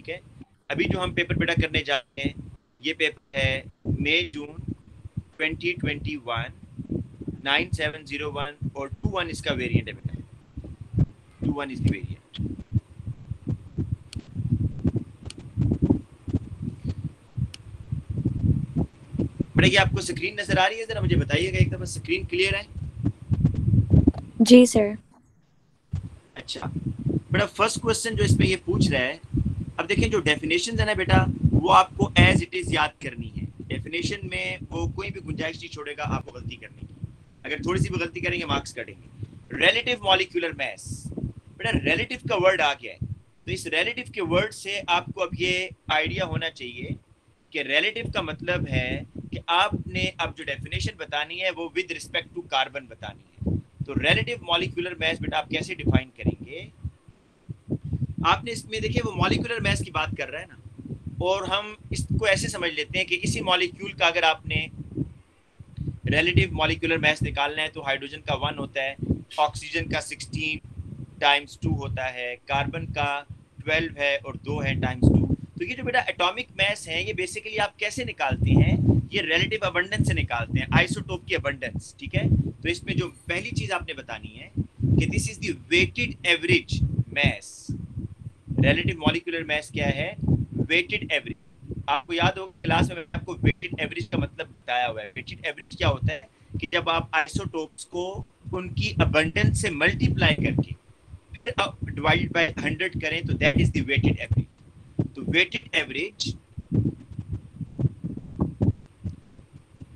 ठीक है। अभी जो हम पेपर बेटा करने जा रहे हैं ये पेपर है मई जून 2021 9701 और 21 इसका वेरिएंट है बेटा, 21 इज द वेरिएंट। बेटा ये आपको स्क्रीन नजर आ रही है, जरा मुझे बताइएगा एक दफा, स्क्रीन क्लियर है? जी सर। अच्छा बेटा, फर्स्ट क्वेश्चन जो इसमें ये पूछ रहा है, अब देखें जो डेफिनेशन है ना बेटा वो आपको एज इट इज याद करनी है। डेफिनेशन में वो कोई भी गुंजाइश नहीं छोड़ेगा आपको गलती करने की, अगर थोड़ी सी भी गलती करेंगे मार्क्स कटेंगे। रिलेटिव मॉलिक्यूलर मास, बेटा रिलेटिव का वर्ड आ गया है, तो इस रिलेटिव के वर्ड से आपको अब ये आइडिया होना चाहिए कि रिलेटिव का मतलब है कि आपने अब जो डेफिनेशन बतानी है वो विद रिस्पेक्ट टू कार्बन बतानी है। तो रिलेटिव मॉलिक्यूलर मास बेटा आप कैसे डिफाइन करेंगे? आपने इसमें देखिए वो मॉलिक्यूलर मास की बात कर रहा है ना, और हम इसको ऐसे समझ लेते हैं कि इसी मॉलिक्यूल का अगर आपने रिलेटिव मॉलिक्यूलर मास निकालना है तो हाइड्रोजन का 1 होता है, ऑक्सीजन का 16 टाइम्स 2 होता है, कार्बन का 12 है और 2 है टाइम्स 2। तो ये जो बेटा एटॉमिक मास है ये बेसिकली आप कैसे निकालते हैं? ये रिलेटिव अबंडेंस से निकालते हैं, आइसोटोप की अबंडेंस, ठीक है। तो इसमें जो पहली चीज आपने बतानी है कि this is the weighted average mass. Relative molecular mass क्या है? Weighted average. आपको याद होगा क्लास में मैंने आपको वेटेड एवरेज का मतलब बताया हुआ है। वेटेड एवरेज क्या होता है कि जब आप आइसोटोप्स को उनकी अबंडेंस से मल्टीप्लाई करके फिर डिवाइड बाय 100 करें तो that is the weighted average. तो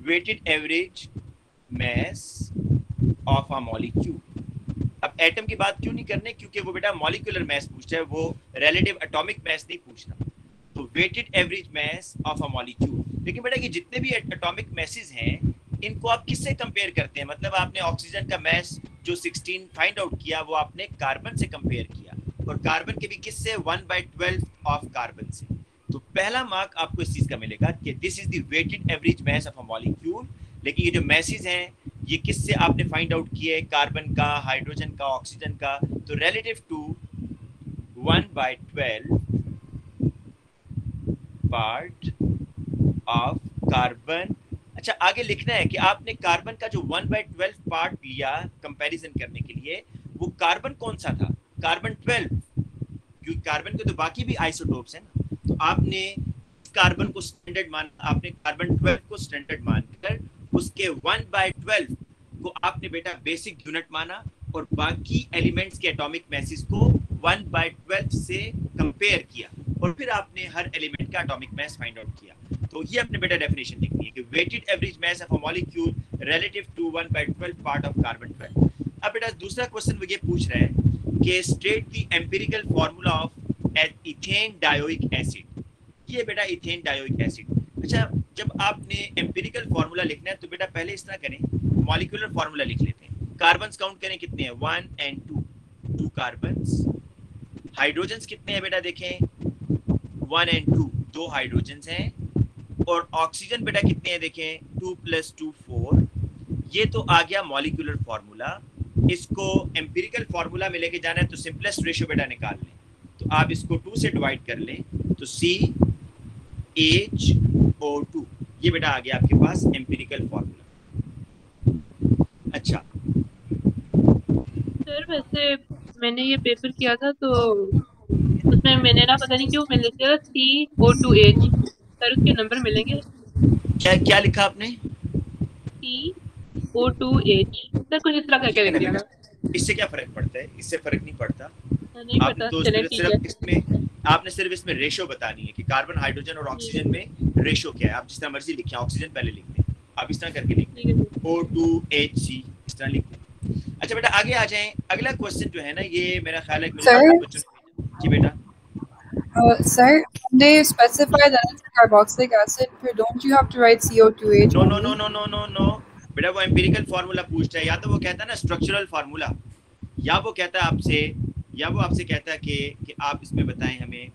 weighted average mass of a molecule. अब एटम की बात क्यों नहीं करने, क्योंकि वो बेटा मॉलिक्यूलर मास पूछता है, वो रिलेटिव एटॉमिक मास नहीं पूछता। तो weighted average mass of a molecule. लेकिन बेटा ये जितने भी एटॉमिक मासेस हैं इनको आप किससे कंपेयर करते हैं? मतलब आपने ऑक्सीजन का मास जो 16 फाइंड आउट किया वो आपने कार्बन से कंपेयर किया, और कार्बन के भी किससे? 1/12 ऑफ कार्बन से। तो पहला मार्क आपको इस चीज का मिलेगा कि this is the weighted average mass of a molecule. लेकिन ये जो मैसेज हैं ये किससे आपने फाइंड आउट किए? कार्बन का, हाइड्रोजन का, ऑक्सीजन का। तो relative to 1/12 part of carbon. अच्छा आगे लिखना है कि आपने कार्बन का जो 1/12 पार्ट लिया कंपैरिजन करने के लिए, वो कार्बन कौन सा था? कार्बन 12, क्योंकि कार्बन के तो बाकी भी आइसोटोप्स हैं ना। तो आपने कार्बन को स्टैंडर्ड मान, आपने कार्बन 12 को स्टैंडर्ड मानकर उसके 1/12 को आपने बेटा बेसिक यूनिट माना, और बाकी एलिमेंट्स के एटॉमिक मैसेज को 1/12 से कंपेयर किया, और फिर आपने हर एलिमेंट का एटॉमिक मास फाइंड आउट किया। तो ये अपने बेटा डेफिनेशन लिखनी है कि weighted average mass of a molecule relative to 1/12 part of carbon 12। अब बेटा दूसरा क्वेश्चन वो ये पूछ रहा है कि state the empirical formula of ethanedioic acid. ये बेटा इथेन डायोइक एसिड। अच्छा जब आपने एम्पिरिकल फार्मूला लिखना है तो बेटा पहले इस तरह करें, मॉलिक्यूलर फार्मूला लिख लेते हैं। कार्बन्स काउंट करें कितने हैं? 1 and 2 कार्बन्स। हाइड्रोजन्स कितने हैं बेटा देखें? 1 and 2 दो हाइड्रोजन्स हैं। और ऑक्सीजन बेटा कितने हैं देखें? 2 + 2 4। ये तो आ गया मॉलिक्यूलर फार्मूला। इसको एम्पिरिकल फार्मूला में लेके जाना है तो सिंपलेस्ट रेशियो बेटा निकाल लें। तो आप इसको 2 से डिवाइड कर लें तो CH2, ये बेटा आ गया आपके पास एम्पिरिकल फार्मूला। अच्छा सर वैसे मैंने ये पेपर किया था तो उसमें मैंने ना पता नहीं क्यों मैंने लिख दिया CO2H। सर उसके नंबर मिलेंगे? क्या क्या लिखा आपने? CO2H सर कुछ इस तरह करके लिख दिया था। इससे क्या फर्क पड़ता है? इससे फर्क नहीं पड़ता। नहीं आपने पता, तो चले ठीक है। सिर्फ इसमें आपने सिर्फ इसमें रेशो बतानी है कि कार्बन, हाइड्रोजन और ऑक्सीजन में रेशो क्या है। आप जिस तरह मर्जी लिखें, ऑक्सीजन पहले लिख दें, आप इस तरह करके लिख दें O2HC, इस तरह लिख दें। अच्छा बेटा आगे आ जाएं। अगला क्वेश्चन जो है ना ये मेरा ख्याल है कि बच्चों जी बेटा sir, they specify that it's a carboxylic acid, फिर don't you have to write CO2H? No no no no no no no बेटा, वो एम्पिरिकल फार्मूला पूछता है। या तो वो कहता है ना स्ट्रक्चरल फार्मूला, या वो कहता है आपसे, या वो आपसे कहता है कि आप इसमें बताएं हमें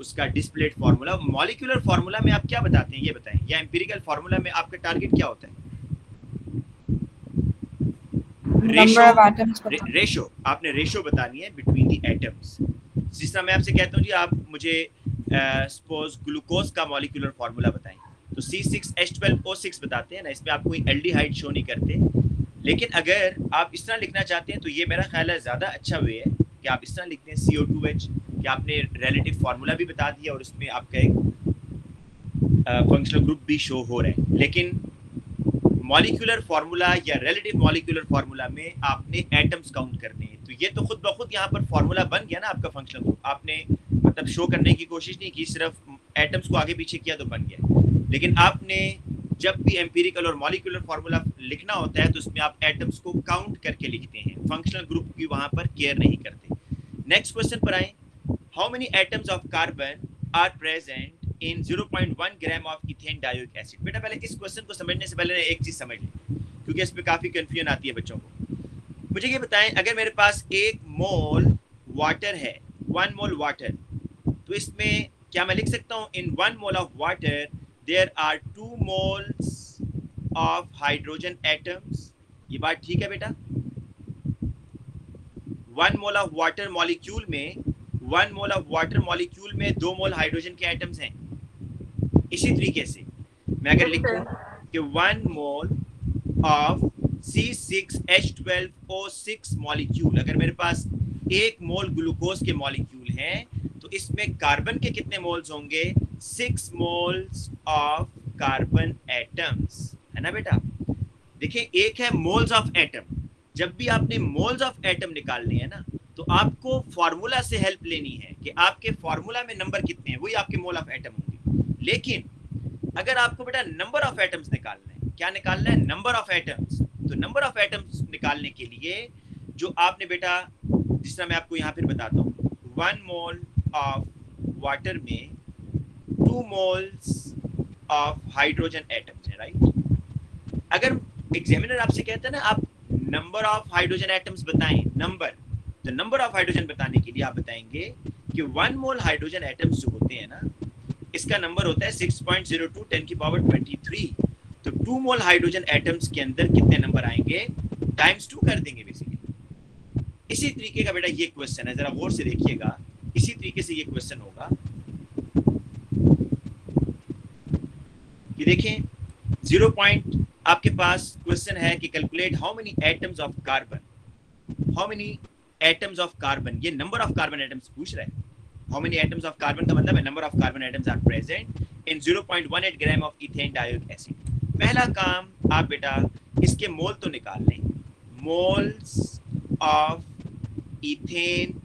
उसका डिस्प्लेड फार्मूला। मॉलिक्यूलर फार्मूला में आप क्या बताते हैं ये बताएं, या एम्पिरिकल फार्मूला में आपका टारगेट क्या होता है? रेशो। आपने रेशो बतानी है बिटवीन द एटम्स। जिस तरह मैं आपसे कहता हूँ जी आप मुझे सपोज ग्लूकोज का मॉलिक्यूलर फार्मूला बताएं, तो C6H12O6 बताते हैं ना, इसमें आप कोई एल्डिहाइड शो नहीं करते। लेकिन अगर आप इस तरह लिखना चाहते हैं तो ये मेरा ख्याल है ज़्यादा अच्छा वे है कि आप इस तरह लिखते हैं CO2H, कि आपने रिलेटिव फार्मूला भी बता दिया और उसमें आपका एक फंक्शनल ग्रुप भी शो हो रहा है। लेकिन मॉलिक्यूलर फार्मूला या रिलेटिव मॉलिक्यूलर फार्मूला में आपने एटम्स काउंट करने हैं, तो ये तो खुद ब खुद यहाँ पर फार्मूला बन गया ना आपका फंक्शनल ग्रुप। आपने मतलब शो करने की कोशिश नहीं की, सिर्फ एटम्स को आगे पीछे किया तो बन गया। लेकिन आपने जब भी एम्पिरिकल और मॉलिक्यूलर फार्मूला लिखना होता है तो उसमें आप एटम्स को काउंट करके लिखते हैं, फंक्शनल ग्रुप की वहां पर केयर नहीं करते। नेक्स्ट क्वेश्चन पर आए, how many atoms of carbon are present in 0.1 gram of ethanedioic acid. बेटा पहले इस क्वेश्चन को समझने से पहले एक चीज समझ लें, क्योंकि इसमें काफी कंफ्यूजन आती है बच्चों को। मुझे ये बताएं, अगर मेरे पास 1 मोल वाटर है, 1 मोल वाटर, तो इसमें क्या मैं लिख सकता हूं in 1 mole of water there are 2 moles of hydrogen atoms. ये बात ठीक है बेटा? 1 मोल ऑफ वाटर मॉलिक्यूल में 1 मोल ऑफ वाटर मॉलिक्यूल में 2 मोल हाइड्रोजन के एटम्स हैं। इसी तरीके से मैं अगर लिखूं कि 1 मोल ऑफ C6H12O6 मॉलिक्यूल, अगर मेरे पास 1 मोल ग्लूकोज के मॉलिक्यूल हैं तो इसमें कार्बन के कितने मोल्स होंगे? 6 मोल्स ऑफ कार्बन एटम्स, है ना बेटा? देखिए, एक है मोल्स ऑफ एटम। जब भी आपने मोल्स ऑफ एटम निकालने हैं ना, तो आपको फार्मूला से हेल्प लेनी है कि आपके फार्मूला में नंबर कितने हैं, वही आपके मोल ऑफ एटम होंगे। लेकिन अगर आपको बेटा नंबर ऑफ एटम्स निकालना है, क्या निकालना है? Number of atoms. तो नंबर ऑफ एटम्स निकालने के लिए जो आपने बेटा, जिस तरह मैं आपको यहाँ फिर बताता हूँ, 1 मोल ऑफ वाटर में 2 मोल्स ऑफ हाइड्रोजन एटम्स है, राइट? अगर एग्जामिनर आपसे कहता है ना आप नंबर ऑफ हाइड्रोजन एटम्स बताएं, नंबर, तो नंबर ऑफ हाइड्रोजन बताने के लिए आप बताएंगे कि 1 मोल हाइड्रोजन एटम्स जो होते हैं ना, इसका नंबर होता है 6.02 10⁻23। तो 2 मोल हाइड्रोजन एटम्स के अंदर कितने नंबर आएंगे? टाइम्स 2 कर देंगे बेसिकली। इसी तरीके का बेटा ये क्वेश्चन है, जरा गौर से देखिएगा। इसी तरीके से ये क्वेश्चन होगा कि देखें 0 पॉइंट, आपके पास क्वेश्चन है कि calculate how many atoms of carbon, how many atoms of carbon, ये नंबर ऑफ कार्बन एटम्स पूछ रहा है। How many atoms of carbon का मतलब है number of carbon atoms are present in 0.18 gram of ethanedioic acid. पहला काम आप बेटा इसके मोल तो निकाल लें, moles of ethane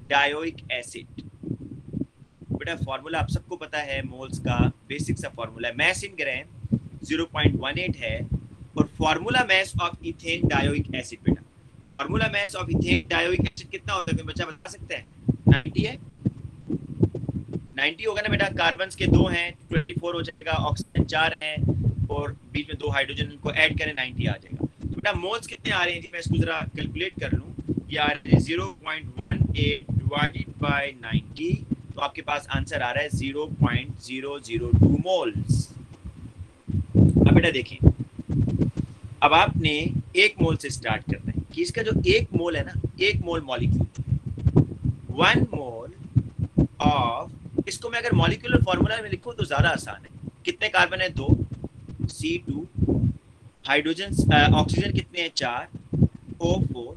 dioic acid. बेटा फार्मूला आप सबको पता है, मोल्स का बेसिक सा फार्मूला है, मास इन ग्राम 0.18 है, और formula mass of ethanedioic acid. बेटा formula mass of ethanedioic acid कितना होता है, कोई बच्चा बता सकता है? 90 है, 90 होगा ना बेटा। कार्बन्स के 2 हैं, 24 हो जाएगा, ऑक्सीजन 4 हैं और बीच में 2 हाइड्रोजन, को ऐड करें 90 आ जाएगा। तो बेटा मोल्स कितने आ रहे हैं जी, मैं इसको जरा कैलकुलेट कर लूं। ये आ रहे हैं 0.18 डिवाइडेड बाय 90, तो आपके पास आंसर आ रहा है 0.002 मोल्स। अब बेटा देखें, अब आपने 1 मोल से स्टार्ट करना है कि इसका जो 1 मोल है ना, 1 मोल मॉलिक्यूल, 1 मोल ऑफ, इसको मैं अगर मॉलिक्यूलर फार्मूला में लिखूं तो ज्यादा आसान है। कितने कार्बन है? 2, C2, हाइड्रोजन, ऑक्सीजन कितने हैं? 4, O4,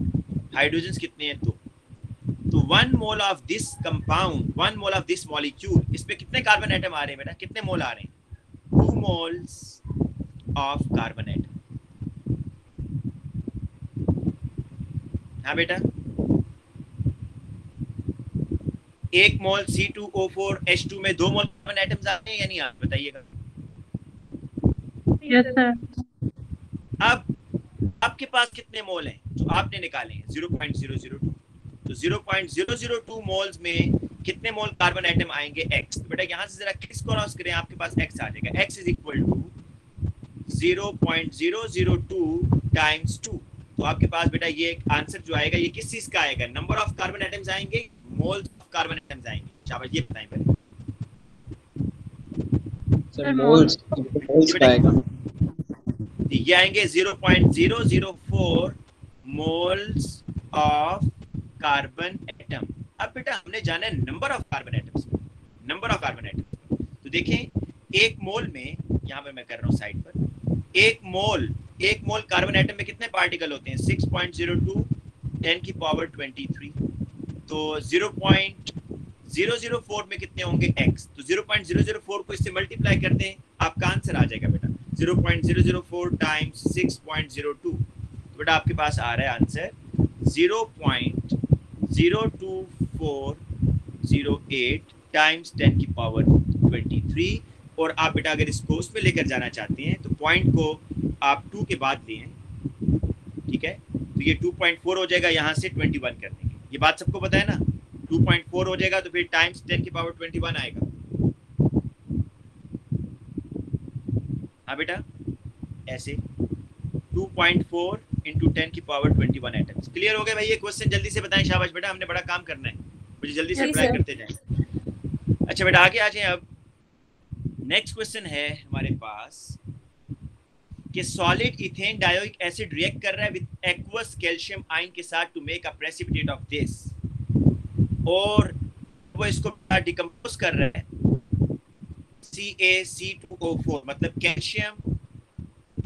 हाइड्रोजन कितने हैं? 2। तो 1 mole of this compound, 1 mole of this molecule, इसमें कितने कार्बन एटम आ रहे हैं बेटा? कितने मोल आ रहे हैं? 2 मोल्स ऑफ कार्बन एटम। हाँ बेटा, 1 मोल C2O4H2 में 2 मोल कार्बन एटम्स आते हैं या नहीं आते? बताइएगा। Yes sir. अब आपके पास कितने मोल हैं जो आपने निकाले हैं? 0.002। तो 0.002 मोल्स में कितने मोल कार्बन एटम आएंगे? X। तो बेटा यहाँ से जरा किस क्रॉस करें, आपके पास X आ जाएगा। X is equal to 0.002 times 2। तो आपके पास बेटा ये एक आंसर जो आएगा, ये किस चीज का आएगा? नंबर ऑफ कार्बन एटम्स आएंगे, मोल्स ऑफ कार्बन एटम्स आएंगे। शाबाश, ये बताएं पहले सर। मोल्स का आएगा, ये आएंगे 0.004 मोल्स ऑफ कार्बन एटम। अब बेटा हमने जाना है नंबर ऑफ कार्बन एटम्स। तो देखें एक मोल में, यहाँ पे मैं कर रहा हूँ साइड पर, एक मोल कार्बन एटम में कितने पार्टिकल होते हैं? 6.02 10 की पावर 23। तो 0.004 में कितने होंगे? x। तो 0.004 को इससे मल्टीप्लाई करते हैं, आपका आंसर आ जाएगा बेटा 0.004 टाइम्स 6.02। तो बेटा आपके पास आ रहा है आंसर 0.02408 टाइम्स 10 की पावर 23। और आप बेटा अगर इसको उसमें लेकर जाना चाहते हैं तो पॉइंट को आप 2 के बाद लें, ठीक है? तो ये 2.4 हो जाएगा, यहाँ से 21 कर देंगे। ये बात सबको पता है ना? 2.4 हो जाएगा तो फिर टाइम्स 10 की पावर 21 आएगा। हाँ बेटा, ऐसे 2.4 इंटू 10 की पावर 21 एटम्स। क्लियर हो गए भाई? ये क्वेश्चन जल्दी से बताएं। शाबाश बेटा, हमने बड़ा काम करना है, मुझे जल्दी से अप्लाई करते जाएं। अच्छा बेटा आगे आ जाएं। अब नेक्स्ट क्वेश्चन है हमारे पास कि solid ethanedioic acid react कर रहा है विद एक्वस कैल्शियम आयन के साथ to make a precipitate of this, और वो इसको डिकम्पोज कर रहा है CaC2O4, मतलब कैल्शियम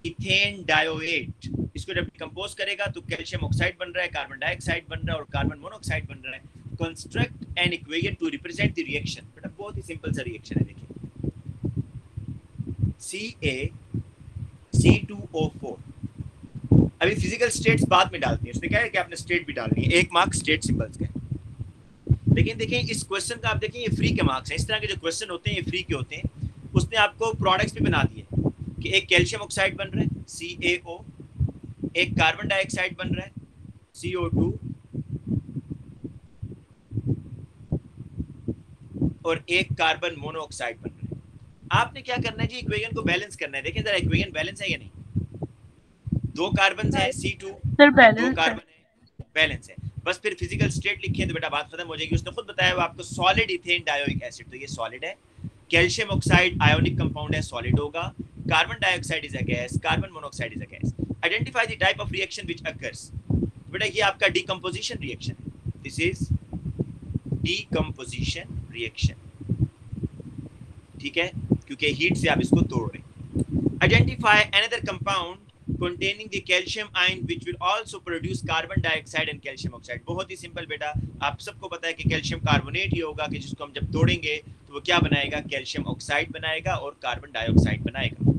इथेन डायोएट। इसको जब डिकम्पोज करेगा तो कैल्शियम ऑक्साइड बन रहा है, कार्बन डाइऑक्साइड बन रहा है और कार्बन मोनोऑक्साइड बन रहा है। Construct an equation two represent the reaction. बेटा बहुत ही सिंपल सा रिएक्शन है, देखिए CaC2O4। अभी फिजिकल स्टेट्स बाद में डालते हैं, उसमें क्या है कि आपने स्टेट भी डालनी है, 1 मार्क्स स्टेट सिंबल्स के। लेकिन देखें इस क्वेश्चन का, आप देखें ये फ्री के मार्क्स हैं। इस तरह के जो क्वेश्चन होते हैं ये फ्री के होते हैं। उसने आपको प्रोडक्ट्स भी बना दिए कि एक कैल्शियम ऑक्साइड बन रहा है CaO, एक कार्बन डाइऑक्साइड बन रहा है CO2 और एक कार्बन मोनोऑक्साइड बन रहा है। आपने क्या करना है जी, इक्वेशन को बैलेंस करना है। देखें जरा इक्वेशन बैलेंस है या नहीं? 2 कार्बन है C2, 2 कार्बन है, बैलेंस है। बस फिर फिजिकल स्टेट लिखें तो बेटा बात खत्म हो जाएगी। उसने खुद बताया हुआ आपको सॉलिड इथेन डायोइक एसिड, तो ये सॉलिड है। कैल्शियम ऑक्साइड आयोनिक कंपाउंड है, सॉलिड होगा। Carbon dioxide is a gas, carbon monoxide is a gas. Identify the type of reaction which occurs. बेटा ये आपका डिकम्पोजिशन रिएक्शन है, दिस इज डिकम्पोजिशन रिएक्शन, ठीक है, क्योंकि हीट से आप इसको तोड़ रहे हैं। Identify another compound containing the calcium ion which will also produce carbon dioxide and calcium oxide। बहुत ही सिंपल बेटा, आप सबको पता है कि कैल्शियम कार्बोनेट ही होगा कि जिसको हम जब तोड़ेंगे तो वो क्या बनाएगा? कैल्शियम ऑक्साइड बनाएगा और कार्बन डाइऑक्साइड बनाएगा।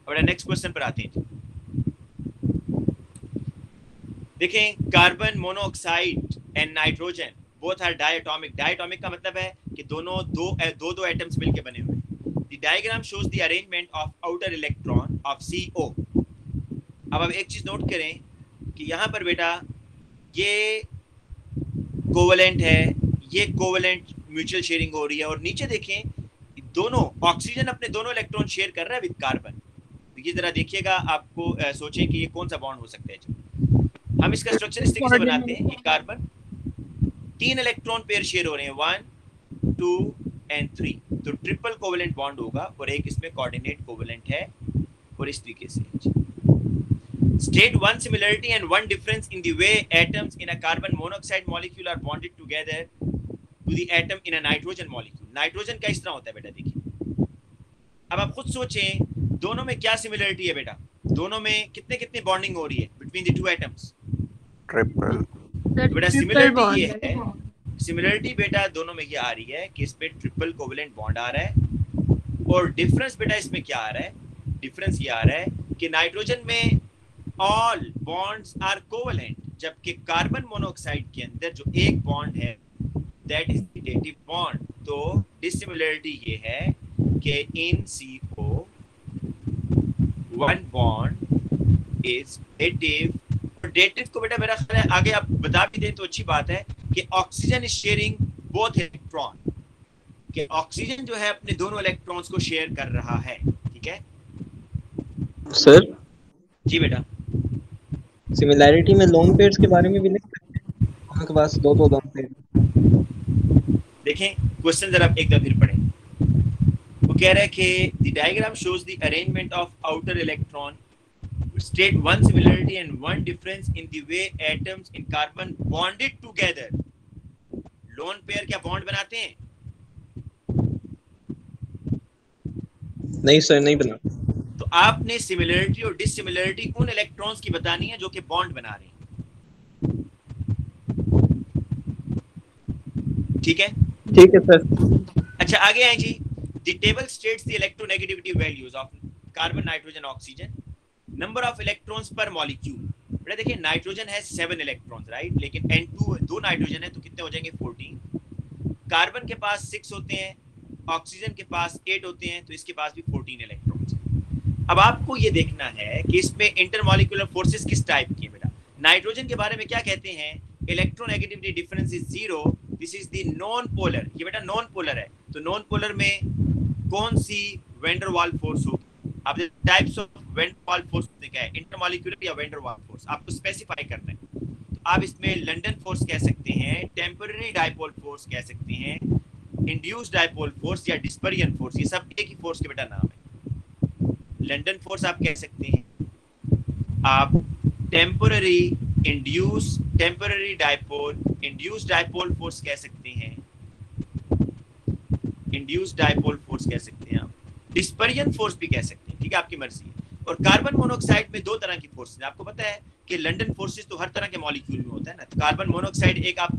और नेक्स्ट क्वेश्चन पर आते हैं। देखें carbon monoxide and nitrogen both are diatomic. Diatomic का मतलब है कि दोनों दो एटम्स मिलके बने हुए हैं। The diagram shows the arrangement of outer electron of CO। अब आप एक चीज नोट करें कि यहाँ पर बेटा ये कोवेलेंट है, ये कोवेलेंट म्यूचुअल शेयरिंग हो रही है, और नीचे देखें दोनों ऑक्सीजन अपने दोनों इलेक्ट्रॉन शेयर कर रहा है विद कार्बन। तो ये जरा देखिएगा, आपको सोचें कि ये कौन सा बॉन्ड हो सकता है। हम इसका स्ट्रक्चर इस तरीके से बनाते हैं, ये कार्बन 3 इलेक्ट्रॉन पेयर शेयर हो रहे हैं, 1 2 and 3, तो ट्रिपल कोवेलेंट बॉन्ड होगा और एक इसमें कोऑर्डिनेट कोवेलेंट है। और इस तरीके से state one similarity and one difference in the way atoms in a carbon monoxide molecule are bonded together to the atom in a nitrogen molecule। Nitrogen का इस तरह होता है बेटा, देखिए अब आप खुद सोचें दोनों में क्या सिमिलरिटी है बेटा? दोनों में कितने कितने बॉन्डिंग हो रही है between the two atoms? Triple. बेटा सिमिलरिटी ये है, सिमिलरिटी बेटा दोनों में ये आ रही है कि इस पे ट्रिपल कोवेलेंट बॉन्ड आ रहा है, और डिफरेंस बेटा इसमें क्या आ रहा है? डिफरेंस ये आ रहा है कि नाइट्रोजन में ऑल बॉन्ड्स आर कोवेलेंट, जबकि कार्बन मोनोऑक्साइड के अंदर जो एक बॉन्ड है दैट इज डेटिव बॉन्ड। तो डिसिमिलरिटी ये है कि इन CO one bond is dative. Dative को बेटा मेरा ख्याल है आगे आप बता भी दें तो अच्छी बात है कि oxygen is sharing both electron, कि ऑक्सीजन जो है अपने दोनों इलेक्ट्रॉन्स को शेयर कर रहा है, ठीक है सर? जी बेटा। सिमिलैरिटी में लोन पेयर्स के बारे में भी लिख सकते हैं, उनके पास दो लोन पेयर। देखें क्वेश्चन जरा एक बार फिर पढ़ें। वो कह रहा है कि the diagram shows the arrangement of outer electron, state one similarity and one difference in the way atoms in carbon bonded together। Lone pair क्या बॉन्ड बनाते हैं? नहीं सर, नहीं बना। तो आपने सिमिलरिटी और डिसिमिलरिटी उन इलेक्ट्रॉन्स की बतानी है जो कि बॉन्ड बना रहे हैं। ठीक है सर। अच्छा, आगे आए जी। The table states the electronegativity values of carbon, nitrogen, oxygen, number of electrons per molecule. बेटा देखिए, नाइट्रोजन है 7 इलेक्ट्रॉन्स, राइट, लेकिन N2 दो नाइट्रोजन है तो कितने हो जाएंगे 14। कार्बन के पास 6 होते हैं, ऑक्सीजन के पास 8 होते हैं, तो इसके पास भी 14 इलेक्ट्रॉन्स हैं। अब आपको ये देखना है कि इसमें इंटरमॉलिक्यूलर फोर्सेस किस टाइप की है। बेटा नाइट्रोजन के बारे में क्या कहते हैं, electronegativity difference is 0, this is the non polar. ये बेटा नॉन पोलर है, तो नॉन पोलर में कौन सी वैन डर वाल्स फोर्स होगी? आप types of van der Waals force देखा है, इंटरमॉलिक्यूलर या वैन डर वाल्स फोर्स, आपको स्पेसिफाई करना है। तो आप इसमें लंदन फोर्स कह सकते हैं, टेम्पररी डाइपोल फोर्स कह सकते हैं, इंड्यूस्ड डाइपोल फोर्स या डिस्पर्जन फोर्स, ये सब एक ही फोर्स के बेटा नाम है। लंदन फोर्स आप कह सकते हैं, आप temporary induce, temporary dipole, induced dipole force कह सकते हैं, इंड्यूस्ड डाइपोल फोर्स कह सकते हैं, आप डिस्पर्जन फोर्स भी कह सकते हैं। ठीक है, आपकी मर्जी है। और कार्बन मोनोऑक्साइड में दो तरह की फोर्सेस हैं, आपको पता है कि लंदन फोर्सेस तो हर तरह के मॉलिक्यूल में होता है ना। तो कार्बन मोनोऑक्साइड एक आप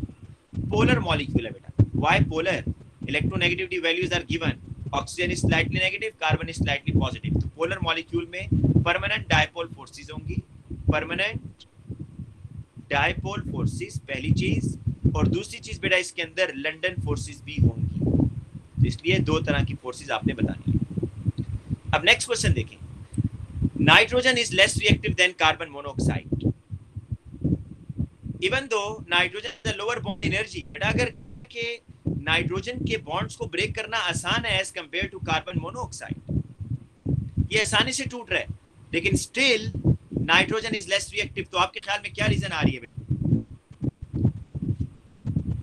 पोलर मॉलिक्यूल है बेटा। Why polar? Electronegativity values are given, oxygen is slightly negative, carbon is slightly positive. तो पोलर मॉलिक्यूल में परमानेंट डाइपोल फोर्सेस होंगी, परमानेंट डाइपोल फोर्सेस पहली चीज, और दूसरी चीज बेटा इसके अंदर लंदन फोर्सेस भी होंगी। तो इसलिए दो तरह की फोर्सेस आपने बतानी है। अब नेक्स्ट क्वेश्चन देखें, nitrogen is less reactive than carbon monoxide even though nitrogen is lower bond energy. बेटा अगर के नाइट्रोजन के बॉन्ड्स को ब्रेक करना आसान है as compare to carbon monoxide, ये आसानी से टूट रहा है, लेकिन still nitrogen is less reactive. तो आपके ख्याल में क्या रीजन आ रही है?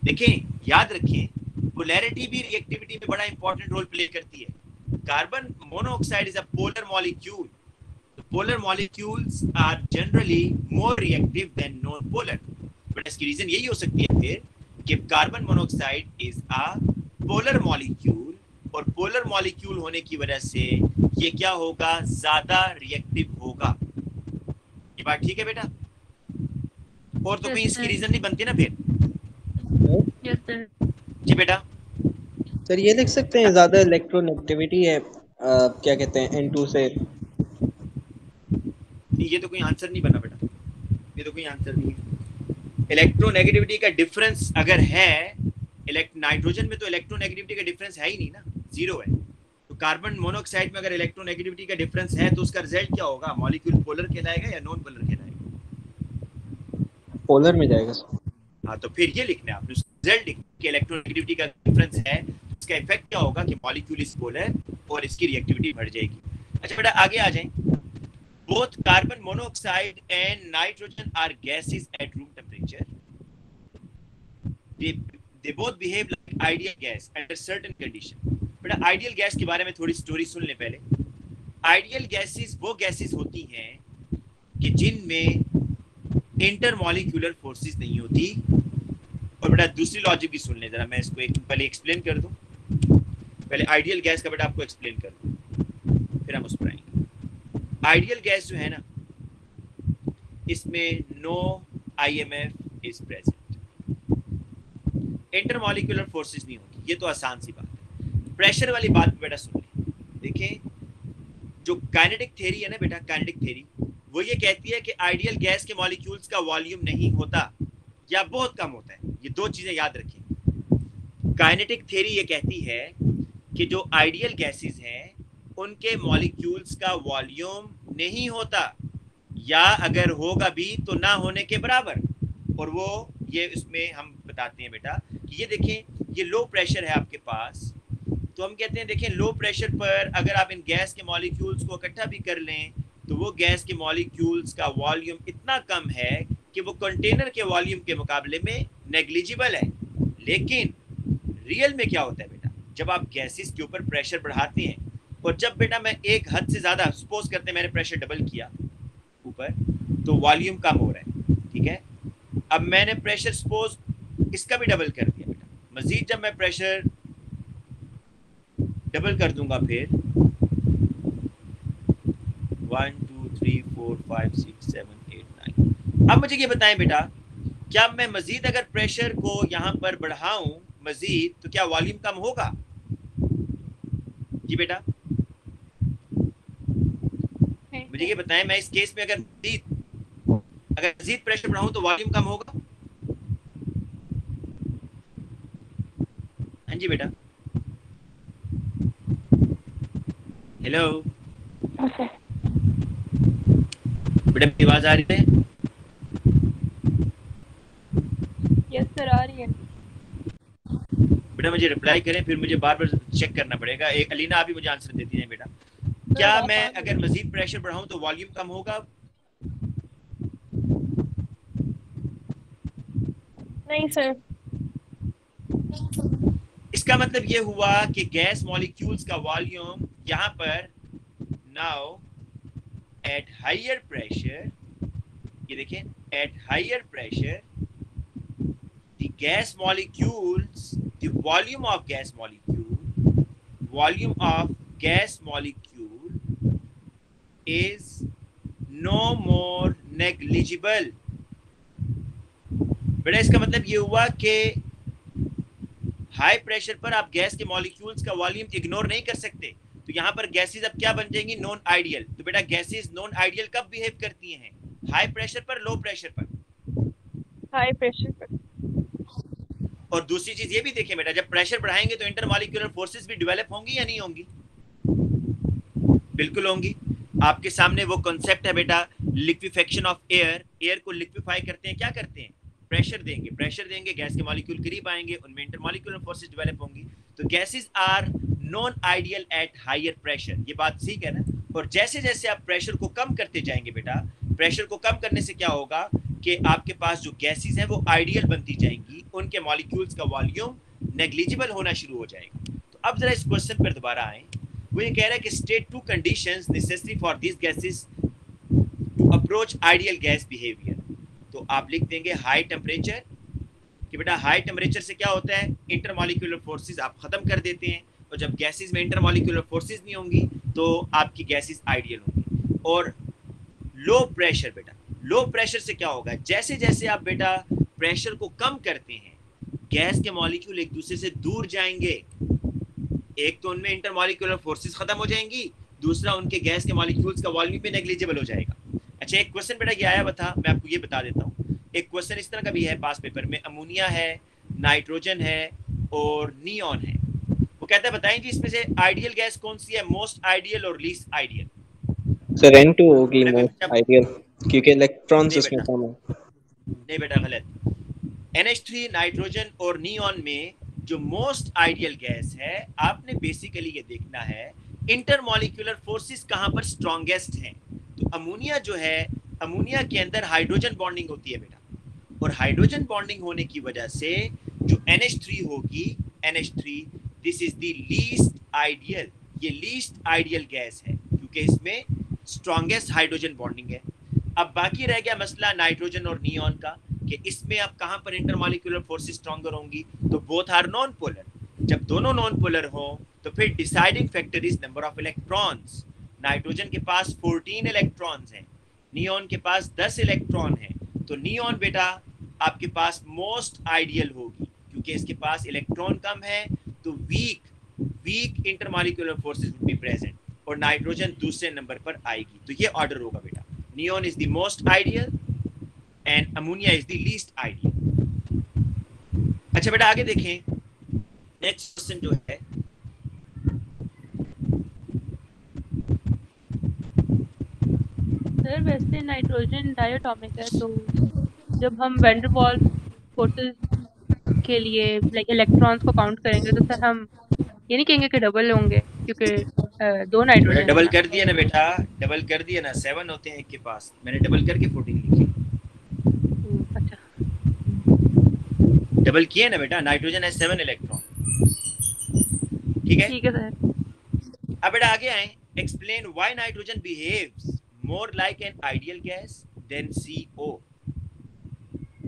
देखें, याद रखें, पोलैरिटी भी रिएक्टिविटी में बड़ा इंपॉर्टेंट रोल प्ले करती है। Carbon monoxide is a polar molecule, polar molecules are generally more reactive than non polar. But इसकी रीजन यही हो सकती है फिर कि carbon monoxide is a polar molecule, और पोलर मॉलिक्यूल होने की वजह से ये क्या होगा, ज्यादा रिएक्टिव होगा। ये बात ठीक है बेटा? और तो कहीं इसकी रीजन नहीं बनती ना फिर। Yes sir. जी बेटा। सर ये लिख सकते हैं ज्यादा इलेक्ट्रोनेगेटिविटी है क्या कहते हैं N2 से। ये तो कोई आंसर नहीं बना बेटा, ये तो कोई आंसर नहीं है। इलेक्ट्रोनेगेटिविटी का डिफरेंस अगर है, नाइट्रोजन में तो इलेक्ट्रोनेगेटिविटी का डिफरेंस है ही नहीं ना, 0 है। तो कार्बन मोनोऑक्साइड में अगर इलेक्ट्रोनेगेटिविटी का डिफरेंस है तो उसका रिजल्ट क्या होगा? मॉलिक्यूल पोलर कहलाएगा या नॉन पोलर कहलाएगा? पोलर में जाएगा सर। हाँ, तो फिर ये लिखना है आपने, रिजल्ट लिख के इलेक्ट्रोनेगेटिविटी का डिफरेंस है, उसका इफेक्ट क्या होगा कि मॉलिक्यूल इज पोलर और इसकी रिएक्टिविटी बढ़ जाएगी। अच्छा बेटा आगे आ जाएं। Both carbon monoxide and nitrogen are gases at room temperature. They both behave like ideal gas under certain condition. बेटा आइडियल गैस के बारे में थोड़ी स्टोरी सुन ले पहले। आइडियल गैसेस वो गैसेस होती हैं कि जिनमें इंटरमॉलिक्यूलर फोर्सेस नहीं होती। और बेटा दूसरी लॉजिक भी सुन ले जरा, मैं इसको एक पहले एक्सप्लेन कर दूं। पहले आइडियल गैस का बेटा आपको एक्सप्लेन कर दूं, फिर हम उस पर आएंगे। आइडियल गैस जो है ना, इसमें no IMF is present, intermolecular forces नहीं होगी, ये तो आसान सी बात है। प्रेशर वाली बात बेटा सुन ले। देखें, जो काइनेटिक थ्योरी है ना बेटा, काइनेटिक थ्योरी वो ये कहती है कि आइडियल गैस के मॉलिक्यूल्स का वॉल्यूम नहीं होता या बहुत कम होता है। ये दो चीजें याद रखें। काइनेटिक थ्योरी ये कहती है कि जो आइडियल गैसेस हैं उनके मॉलिक्यूल्स का वॉल्यूम नहीं होता, या अगर होगा भी तो ना होने के बराबर। और वो ये इसमें हम बताते हैं बेटा कि ये देखें, ये लो प्रेशर है आपके पास, तो हम कहते हैं देखें लो प्रेशर पर अगर आप इन गैस के मॉलिक्यूल्स को इकट्ठा भी कर लें तो वो गैस के मॉलिक्यूल्स का वॉल्यूम इतना कम है कि वो कंटेनर के वॉल्यूम के मुकाबले में नेग्लिजिबल है। लेकिन रियल में क्या होता है बेटा, जब आप गैसेस के ऊपर प्रेशर बढ़ाते हैं, और जब बेटा मैं एक हद से ज्यादा, सपोज करते हैं मैंने प्रेशर डबल किया ऊपर, तो वॉल्यूम कम हो रहा है, ठीक है। अब मैंने प्रेशर सपोज इसका भी डबल कर दिया बेटा, मजीद जब मैं प्रेशर डबल कर दूंगा फिर, 1 2 3 4 5 6 7 8 9। अब मुझे ये बताएं बेटा, क्या मैं मजीद अगर प्रेशर को यहाँ पर बढ़ाऊं मजीद तो क्या वॉल्यूम कम होगा? जी बेटा मुझे ये बताएं, मैं इस केस में अगर मजीद प्रेशर बढ़ाऊं तो वॉल्यूम कम होगा? हाँ जी बेटा, हेलो Okay. बेटा मेरी आवाज आ रही है? यस सर आ रही है। बेटा मुझे रिप्लाई करें, फिर मुझे बार बार चेक करना पड़ेगा। एक अलीना आप भी मुझे आंसर देती हैं बेटा। क्या मैं अगर मजीद प्रेशर बढ़ाऊं तो वॉल्यूम कम होगा? नहीं सर। इसका मतलब ये हुआ कि गैस मॉलिक्यूल्स का वॉल्यूम यहाँ पर नाउ एट हायर प्रेशर, ये देखें, at higher pressure the gas molecules, the volume of gas molecule is no more negligible। बेटा इसका मतलब ये हुआ कि हाई प्रेशर पर आप गैस के मॉलिक्यूल्स का वॉल्यूम इग्नोर नहीं कर सकते। तो यहाँ पर गैसेस अब क्या बन जाएंगी? Non ideal. तो बेटा गैसेस नॉन आइडियल कब बिहेव करती हैं? हाई प्रेशर पर, लो प्रेशर पर? हाई प्रेशर पर। और दूसरी चीज ये भी देखें बेटा, जब प्रेशर बढ़ाएंगे तो इंटरमॉलिक्यूलर फोर्सेस भी डेवलप होंगी या नहीं होंगी? बिल्कुल होंगी। आपके सामने वो कॉन्सेप्ट है बेटा, लिक्विफेक्शन ऑफ एयर। एयर को लिक्विफाई करते हैं, क्या करते हैं? प्रेशर देंगे, गैस के मॉलिक्यूल करीब आएंगे, उनमें इंटरमॉलिक्यूलर फोर्सेस डेवलप होंगी। तो gases are non ideal at higher pressure, ये बात ठीक है ना? और जैसे जैसे आप प्रेशर को कम करते जाएंगे बेटा, प्रेशर को कम करने से क्या होगा कि आपके पास जो गैसेस हैं वो आइडियल बनती जाएंगी, उनके मॉलिक्यूल्स का वॉल्यूम नेग्लिजिबल होना शुरू हो जाएगा। तो अब जरा इस क्वेश्चन पर दोबारा आए। वो ये कह रहा है कि state two conditions necessary for this gases to approach ideal gas behaviour. तो आप लिख देंगे हाई टेम्परेचर, कि बेटा हाई टेम्परेचर से क्या होता है? इंटरमॉलिक्यूलर फोर्सेस आप खत्म कर देते हैं, और जब गैसेस में इंटरमॉलिक्यूलर फोर्सेस नहीं होंगी तो आपकी गैसेस आइडियल होंगी। और लो प्रेशर, बेटा लो प्रेशर से क्या होगा? जैसे जैसे आप बेटा प्रेशर को कम करते हैं, गैस के मॉलिक्यूल एक दूसरे से दूर जाएंगे। एक तो उनमें इंटरमॉलिक्यूलर फोर्सेस खत्म हो जाएंगी, दूसरा उनके गैस के मॉलिक्यूल्स का वॉल्यूम भी नेग्लिजिबल हो जाएगा। अच्छा एक क्वेश्चन बेटा ये आया हुआ था, मैं आपको ये बता देता हूँ। एक क्वेश्चन इस तरह का भी है पास पेपर में, अमोनिया है, नाइट्रोजन है और नियॉन है। वो कहता है बताएं जी इसमें से आइडियल गैस कौन सी है, मोस्ट आइडियल और लीस्ट आइडियल? सर N2 होगी मोस्ट आइडियल, क्योंकि इलेक्ट्रॉन्स उसमें कम है। नहीं बेटा गलत। NH3 नाइट्रोजन और नियॉन में जो मोस्ट आइडियल गैस है, आपने बेसिकली ये देखना है इंटरमॉलिक्यूलर फोर्सेस कहां पर स्ट्रॉन्गेस्ट हैं। तो अमोनिया जो है, अमोनिया के अंदर हाइड्रोजन बॉन्डिंग होती है बेटा, और हाइड्रोजन बॉन्डिंग होने की वजह से जो NH3 होगी, NH3 this is the least ideal, ये लीस्ट आइडियल गैस है क्योंकि इसमें स्ट्रॉन्गेस्ट हाइड्रोजन बॉन्डिंग है। अब बाकी रह गया मसला नाइट्रोजन और नियॉन का, कि इसमें अब कहां पर इंटरमॉलिक्यूलर फोर्सेस स्ट्रॉन्गर होंगी? तो बोथ आर नॉन पोलर। जब दोनों नॉन पोलर हो तो फिर deciding factor is number of electrons. Nitrogen के पास 14 इलेक्ट्रॉन्स हैं, नियॉन के पास 10 इलेक्ट्रॉन हैं। तो नियॉन बेटा आपके पास मोस्ट आइडियल होगी क्योंकि इसके पास इलेक्ट्रॉन कम है, तो weak intermolecular forces would be present, और नाइट्रोजन दूसरे नंबर पर आएगी। तो ये ऑर्डर होगा बेटा, neon is the most ideal and ammonia is the least ideal. अच्छा बेटा आगे देखें, नेक्स्ट क्वेश्चन जो है, सर वैसे नाइट्रोजन डायटोमिक है, तो जब हम वैन डर वाल्स फोर्सेस के लिए लाइक इलेक्ट्रॉन्स को काउंट करेंगे तो सर हम ये नहीं कहेंगे कि डबल होंगे, क्योंकि दो नाइट्रोजन डबल कर दिया ना बेटा, डबल कर दिया ना, 7 होते हैं एक के पास, मैंने डबल करके 14 लिखी। अच्छा डबल किए ना बेटा, नाइट्रोजन है 7 इलेक्ट्रॉन, ठीक है? ठीक है सर। अब बेटा आगे आए, explain why nitrogen behaves more like an ideal gas than CO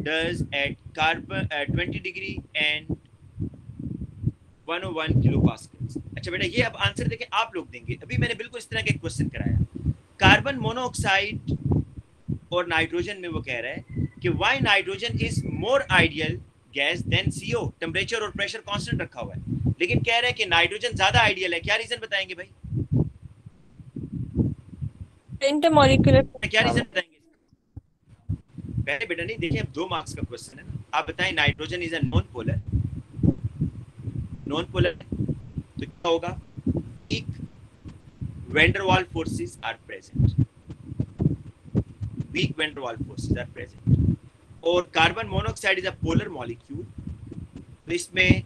does at carbon 20 degree and 101 kilo pascals. अच्छा बेटा ये अब आंसर देखें आप लोग देंगे, अभी मैंने बिल्कुल इस तरह का क्वेश्चन कराया। कार्बन मोनोऑक्साइड और नाइट्रोजन में वो कह रहा है कि why nitrogen is more ideal gas than CO, temperature और प्रेशर कांस्टेंट रखा हुआ है, लेकिन कह रहे हैं कि नाइट्रोजन ज्यादा आइडियल है। क्या रीजन बताएंगे भाई? इंटरमॉलिक्यूलर क्या रीजन बताएंगे? पहले बेटा नहीं देखिए, अब 2 मार्क्स का क्वेश्चन है ना। आप बताएं nitrogen is a non polar, non polar तो क्या होगा? Weak van der Waals forces are present, weak van der Waals forces are present. और carbon monoxide is a polar molecule, तो इसमें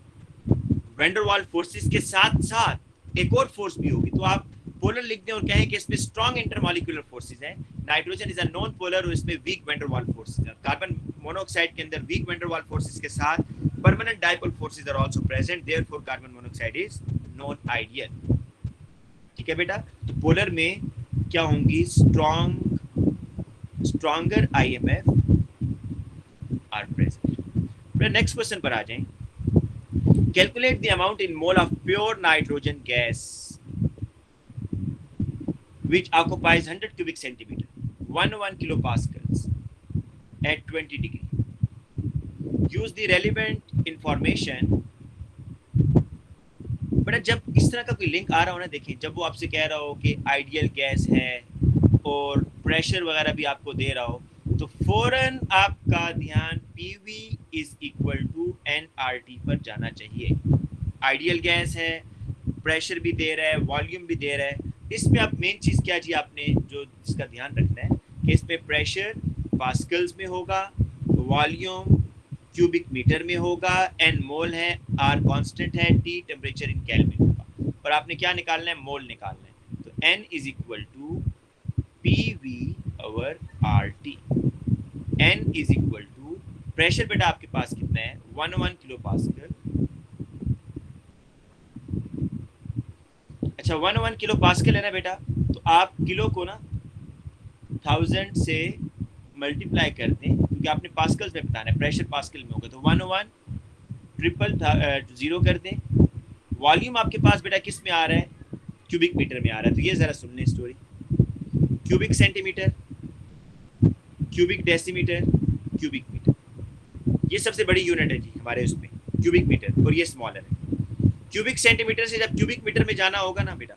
वैन डर वाल्स फोर्सेस के साथ साथ एक और फोर्स भी होगी, तो आप पोलर लिख दें और कहें कि इसमें स्ट्रॉन्ग इंटरमॉलिक्यूलर फोर्सेस हैं। Nitrogen is a non polar और इसमें weak van der Waals forces हैं। कार्बन मोनोऑक्साइड के अंदर weak van der Waals forces के साथ permanent dipole forces are also present, therefore carbon monoxide is non ideal. ठीक है बेटा, तो पोलर में क्या होंगी? Stronger IMF are present. Next question पर आ जाएं। Calculate the amount in mole of pure nitrogen gas which occupies 100 cubic centimeter, 1 kilopascals at 20 degree. Use the relevant information. But जब इस तरह का कोई लिंक आ रहा हो ना, देखिए जब वो आपसे कह रहा हो कि आइडियल गैस है और प्रेशर वगैरह भी आपको दे रहा हो, तो फौरन आपका ध्यान PV is equal to nRT पर जाना चाहिए। आइडियल गैस है, प्रेशर भी दे रहा है, वॉल्यूम भी दे रहा है। इसमें आप मेन चीज क्या जी आपने जो इसका ध्यान रखना है कि इसमें प्रेशर पास्कल्स में होगा, वॉल्यूम क्यूबिक मीटर में होगा, n मोल है, R कांस्टेंट है, T टेम्परेचर इन केल्विन होगा, और आपने क्या निकालना है? मोल निकालना है। तो n is equal to PV over RT। n is equal to pressure बेटा आपके पास कितना है? 1 किलो पास्कल। अच्छा 1 किलो पास्कल है ना बेटा, तो आप किलो को ना 1000 से मल्टीप्लाई कर दें, क्योंकि आपने पास्कल्स में बताना है, प्रेशर पास्कल में होगा, तो 1 ट्रिपल 0 कर दें। वॉल्यूम आपके पास बेटा किस में आ रहा है? क्यूबिक मीटर में आ रहा है। तो ये जरा सुन लें story. Cubic centimetre, cubic decimetre, cubic metre, ये सबसे बड़ी यूनिट है जी हमारे उसमें, क्यूबिक मीटर, और ये स्मॉलर है। क्यूबिक सेंटीमीटर से जब क्यूबिक मीटर में जाना होगा ना बेटा,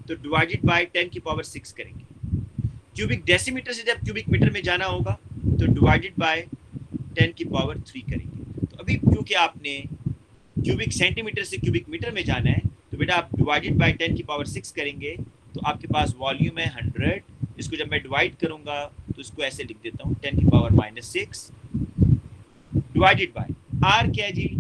तो डिवाइडेड बाय 10⁶ करेंगे। क्यूबिक डेसीमीटर से जब क्यूबिक मीटर में जाना होगा तो डिवाइडेड बाय 10⁻³ करेंगे। तो अभी क्योंकि आपने क्यूबिक सेंटीमीटर से क्यूबिक मीटर में जाना है, तो बेटा आप डिवाइडेड बाय 10⁻6 करेंगे, तो आपके पास वॉल्यूम है 100। इसको जब मैं डिवाइड करूंगा तो इसको ऐसे लिख देता हूँ 10⁻6 डिवाइडेड बाय R क्या है जी?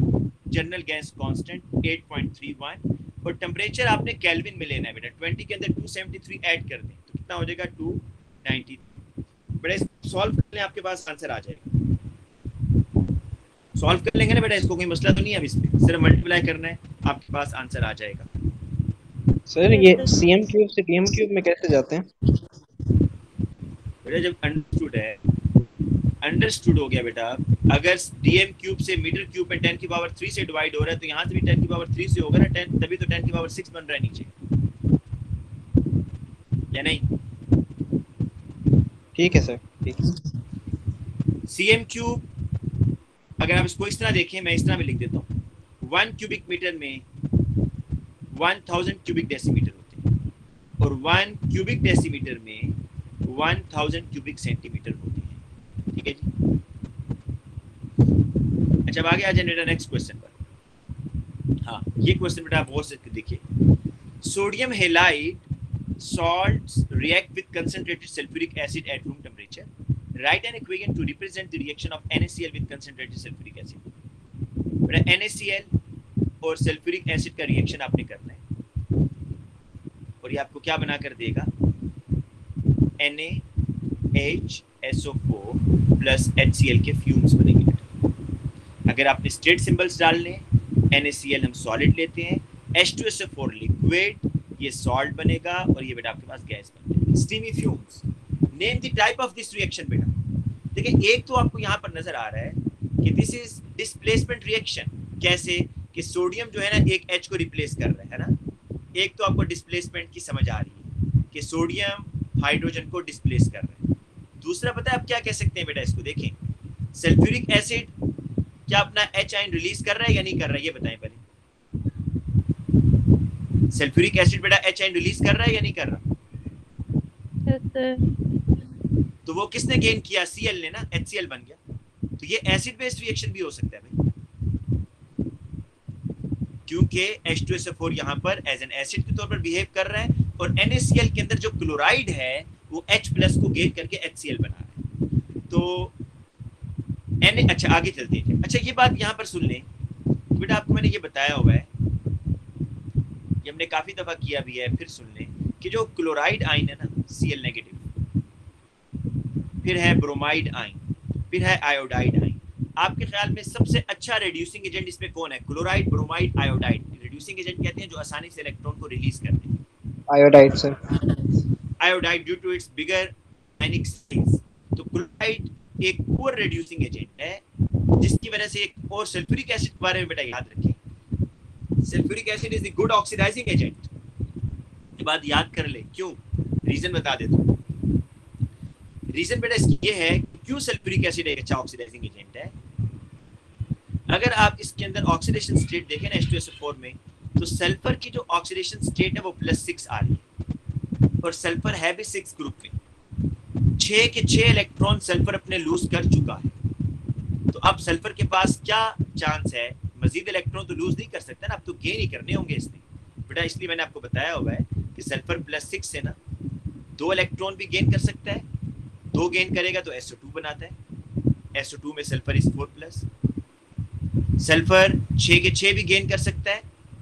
जनरल गैस कांस्टेंट 8.31, और टेम्परेचर आपने केल्विन में लेना है बेटा। 20 के अंदर 273 ऐड कर दें तो कितना हो जाएगा? 290। बेटा इसको सॉल्व कर लें, आपके पास आंसर आ जाएगा। सॉल्व कर लेंगे ना बेटा, इसको कोई मसला तो नहीं है, अब इसमें सिर्फ मल्टीप्लाई करना है, आपके पास आंसर आ जाएगा। सर ये CM क्यूब से PM क्यूब में कैसे जाते हैं? बेटा जब अंडरस्टूड है, अंडरस्टूड हो गया बेटा। अगर DM क्यूब से मीटर क्यूब में 10⁻³ से डिवाइड हो रहा है, तो यहाँ से भी 10⁻³ से होगा ना, 10, तभी तो 10⁻6 बन रहा है नीचे, या नहीं? ठीक है सर, ठीक है। CM क्यूब अगर आप इसको इस तरह देखें, मैं इस तरह में लिख देता हूँ, 1 क्यूबिक मीटर में 1000 क्यूबिक डेसीमीटर होते हैं, और 1 क्यूबिक डेसीमीटर में 1000 क्यूबिक सेंटीमीटर होते हैं। ठीक है जी। अच्छा अब आगे आ जाए बेटा नेक्स्ट क्वेश्चन पर। हाँ ये क्वेश्चन बेटा आप बहुत से देखिए। Sodium halide salts react with concentrated sulfuric acid at room temperature. Write an equation to represent the reaction of NaCl with concentrated sulfuric acid. बेटा NaCl और सल्फ्यूरिक एसिड का रिएक्शन आपने करना है, और ये आपको क्या बना कर देगा? NaHSO4 प्लस HCl के फ्यूम्स बनेंगे बेटा। अगर आपने स्टेट सिंबल्स डालने, NaCl हम सॉलिड लेते हैं, H2SO4 लिक्विड, ये सॉल्ट बनेगा, और ये बेटा आपके पास गैस बन जाएगी, steamy fumes. Name the type of this reaction बेटा। देखिए एक तो आपको यहाँ पर नजर आ रहा है कि दिस इज डिस्प्लेसमेंट रिएक्शन। कैसे कि सोडियम जो है ना एक H को रिप्लेस कर रहा है ना, एक तो आपको डिस्प्लेसमेंट की समझ आ रही है कि सोडियम हाइड्रोजन को डिस्प्लेस कर रहे हैं। दूसरा पता है आप क्या कह सकते हैं बेटा, इसको देखें, सल्फ्यूरिक एसिड क्या अपना H आयन रिलीज कर रहा है या नहीं कर रहा है, ये बताएं पहले। सल्फ्यूरिक एसिड बेटा H आयन रिलीज कर रहा है या नहीं कर रहा? Yes, sir. तो वो किसने गेन किया? Cl ने ना, HCl बन गया। तो ये एसिड बेस्ड रिएक्शन भी हो सकता है भाई, क्योंकि H2SO4 यहाँ पर एज एन एसिड के तौर पर बिहेव कर रहा है और NaCl के अंदर जो क्लोराइड है वो H प्लस को गेन करके HCl बना रहा है। तो अच्छा आगे चलते हैं। अच्छा ये बात यहाँ पर सुन लें बेटा, आपको मैंने ये बताया हुआ है, ये हमने काफी दफा किया भी है, फिर सुन लें कि जो क्लोराइड आयन है ना Cl नेगेटिव, फिर है ब्रोमाइड आयन, फिर है आयोडाइड आयन, आपके ख्याल में सबसे अच्छा रिड्यूसिंग एजेंट इसमें कौन है? Chloride, bromide, iodide. Reducing agent कहते हैं जो आसानी से इलेक्ट्रॉन को रिलीज करते हैं। Iodide sir. Iodide due to its bigger ionic size. तो क्लोराइड एक पुअर रिड्यूसिंग एजेंट है, जिसकी वजह से एक और सल्फ्यूरिक एसिड के बारे में बेटा याद रखें, sulphuric acid is the good oxidising agent. ये बात याद कर ले, क्यों? रीजन बता देता हूं। रीजन बेटा इसकी ये है क्यों सल्फ्यूरिक एसिड एक अच्छा ऑक्सीडाइजिंग एजेंट है। अगर आप इसके अंदर ऑक्सीडेशन स्टेट देखें ना H2SO4 में, तो सल्फर की जो ऑक्सीडेशन स्टेट है वो +6 आ रही है और सल्फर है भी 6 ग्रुप में। 6 के 6 इलेक्ट्रॉन सल्फर अपने लूज कर चुका है। तो अब सल्फर के पास क्या चांस है? मजीद इलेक्ट्रॉन तो लूज नहीं कर सकता ना, अब तो गेन ही करने होंगे इसने बेटा। इसलिए मैंने आपको बताया हुआ है कि सल्फर +6 से ना 2 इलेक्ट्रॉन भी गेन कर सकता है। 2 गेन करेगा तो SO2 बनाता है, SO2 में सल्फर इज 4+। सल्फर 6 के 6 भी गेन कर सकता है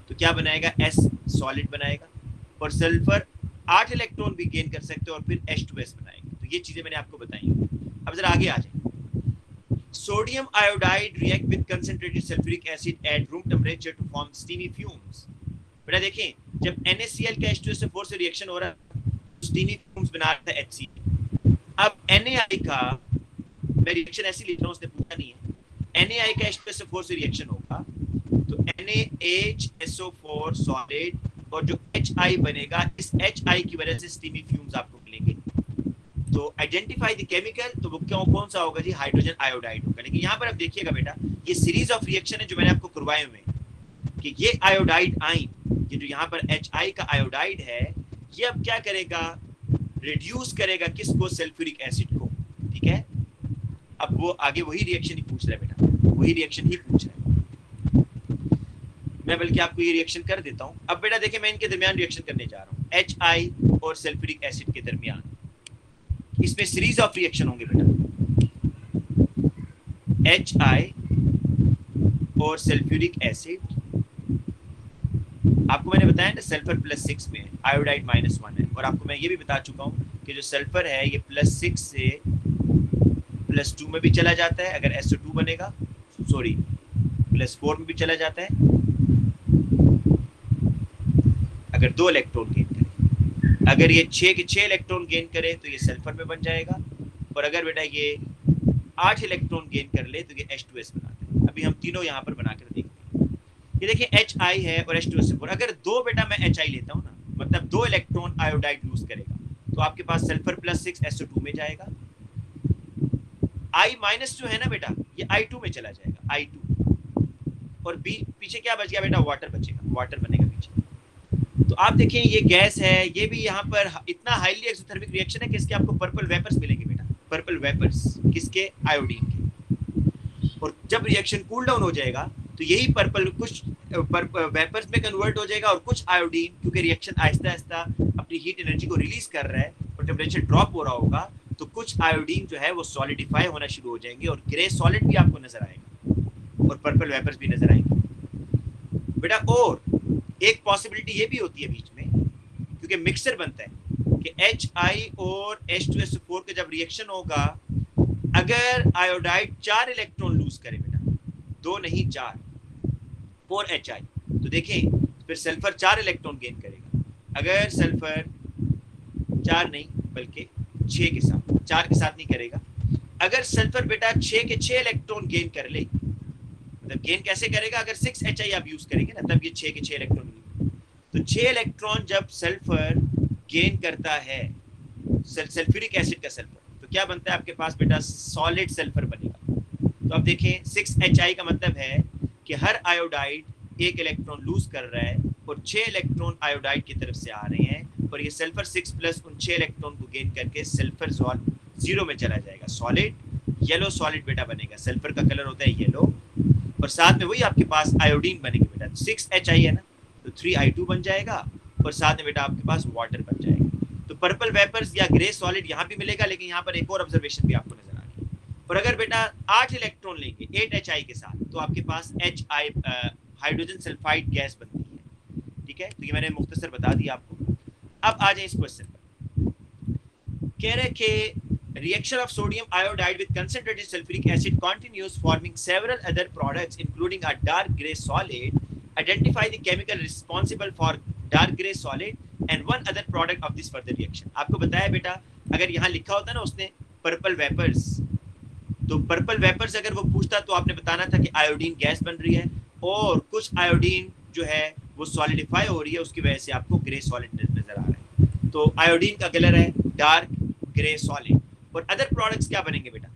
तो क्या बनाएगा? S सॉलिड बनाएगा। और सल्फर 8 इलेक्ट्रॉन भी गेन कर सकते हैं और फिर H2S बनाएगा। तो ये चीजें मैंने आपको बताई। अब जरा आगे आ जाए। Sodium iodide react with concentrated sulphuric acid at room temperature to form steamy fumes. बेटा देखें, जब NaCl का H2SO4 से रिएक्शन हो रहा है तो स्टीमी फ्यूम्स बना रहा है HCl। अब NaI का, मैं रिएक्शन ऐसी लिख रहा हूं, उसने पूछा नहीं है, NaI का H2SO4 से रिएक्शन होगा तो NaHSO4 सॉलिड और जो HI बनेगा, इस HI की वजह से स्टीमी फ्यूम्स आपको मिलेंगे। तो आइडेंटिफाई द केमिकल, तो वो कौन सा होगा जी? हाइड्रोजन आयोडाइड होगा। लेकिन यहाँ पर आप देखिएगा बेटा, ये सीरीज ऑफ रिएक्शन है जो मैंने आपको करवाए हुए हैं कि ये आयोडाइड आयन, ये जो यहाँ पर HI का आयोडाइड है, ये अब क्या करेगा? रिड्यूस करेगा किसको? सल्फ्यूरिक एसिड को। ठीक है, अब वो आगे वही रिएक्शन ही पूछ रहा है बेटा, वही रिएक्शन ही पूछ रहा है। मैं बल्कि आपको ये रिएक्शन कर देता हूं। अब बेटा देखिए, मैं इनके दरमियान रिएक्शन करने जा रहा हूं, HI और सल्फ्यूरिक एसिड के दरमियान। इसमें सीरीज ऑफ रिएक्शन होंगे बेटा, HI और सल्फ्यूरिक एसिड। आपको मैंने बताया ना सल्फर +6 में है, आयोडाइड -1 है। और आपको मैं ये भी बता चुका हूँ कि जो सल्फर है ये +6 से +2 में भी चला जाता है अगर SO2 बनेगा, सॉरी +4 में भी चला जाता है अगर 2 इलेक्ट्रॉन गेन करे। अगर ये 6 के 6 इलेक्ट्रॉन गेन करे तो ये सल्फर में बन जाएगा, और अगर बेटा ये 8 इलेक्ट्रॉन गेन कर ले तो ये H2S बनाता है। अभी हम तीनों यहाँ पर बनाकर देखते हैं। ये देखिए HI है और H2SO4। अगर 2 बेटा मैं HI लेता हूँ ना, मतलब 2 इलेक्ट्रॉन आयोडाइड लूज करेगा तो आपके पास सल्फर +6 SO2 में जाएगा। I-2 है ना बेटा, ये I2 में चला जाएगा, I2। और पीछे क्या बच गया बेटा? वाटर बचेगा, वाटर बनेगा पीछे। तो आप देखें ये गैस है, ये भी यहाँ पर इतना हाईली एक्सोथर्मिक रिएक्शन है कि इसके आपको पर्पल वेपर्स मिलेंगे बेटा, पर्पल वेपर्स। किसके? आयोडीन के। और जब रिएक्शन कूल डाउन हो जाएगा तो यही पर्पल कुछ वेपर्स में कन्वर्ट हो जाएगा और कुछ आयोडीन, क्योंकि रिएक्शन आहिस्ता आहिस्ता अपनी हीट एनर्जी को रिलीज कर रहा है और टेम्परेचर ड्रॉप हो रहा होगा, तो कुछ आयोडीन जो है वो सॉलिडिफाई होना शुरू हो जाएंगे और ग्रे सॉलिड भी आपको नजर आएगा और पर्पल वेपर्स भी नजर आएंगे बेटा। और एक पॉसिबिलिटी ये भी होती है बीच में, क्योंकि मिक्सचर बनता है कि HI और H2SO4 का जब रिएक्शन होगा, अगर आयोडाइड 4 इलेक्ट्रॉन लूज करे बेटा, 2 नहीं 4, 4 HI, तो देखें फिर सल्फर 4 इलेक्ट्रॉन गेन करेगा। अगर सल्फर 4 नहीं बल्कि 6 के साथ, 4 के साथ नहीं करेगा। अगर सल्फर बेटा 6 के 6 इलेक्ट्रॉन गेन कर ले, मतलब गेन कैसे करेगा? अगर 6 HI आप यूज करेंगे ना, तब ये 6 के 6 इलेक्ट्रॉन। तो 6 इलेक्ट्रॉन जब सल्फर गेन करता है सल्फ्यूरिक एसिड का सल्फर, तो क्या बनता है आपके पास बेटा, सॉलिड सल्फर बनेगा। तो अब देखें 6Hi का मतलब है कि हर आयोडाइड एक इलेक्ट्रॉन लूज कर रहा है और 6 इलेक्ट्रॉन आयोडाइड की तरफ से आ रहे हैं, और ये सल्फर 6 प्लस उन 6 इलेक्ट्रॉन को गेन करके सल्फर 0 में चला जाएगा, सॉलिड येलो सॉलिड बेटा बनेगा। सल्फर का कलर होता है येलो, और साथ में वही आपके पास आयोडीन बनेगी बेटा। 6Hi है ना, तो 3I2 बन जाएगा, और साथ में बेटा आपके पास वाटर बन जाएगा। तो पर्पल वेपर्स या ग्रे सॉलिड यहाँ भी मिलेगा, लेकिन यहाँ पर एक और ऑब्जर्वेशन भी आपको नजर आ रही है। और अगर बेटा 8 इलेक्ट्रॉन लेंगे 8Hi के साथ, तो आपके पास हाइड्रोजन सल्फाइड गैस बनती है। ठीक है, तो ये मैंने मुख्तसर बता दिया आपको। अब आ जाए इस क्वेश्चन पर। कह रहे कि reaction of sodium iodide with concentrated sulfuric acid continues, forming several other products including a dark gray solid. Identify the chemical responsible for dark gray solid and one other product of this further reaction. आपको बताया बेटा, अगर यहाँ लिखा होता ना उसने purple vapours, तो पर्पल वेपर्स अगर वो पूछता तो आपने बताना था कि आयोडीन गैस बन रही है, और कुछ आयोडीन जो है वो सॉलिडिफाई हो रही है, उसकी वजह से आपको ग्रे सॉलिड नजर आ रहा है। तो आयोडीन का कलर है डार्क ग्रे सॉलिड। और अदर प्रोडक्ट्स क्या बनेंगे बेटा,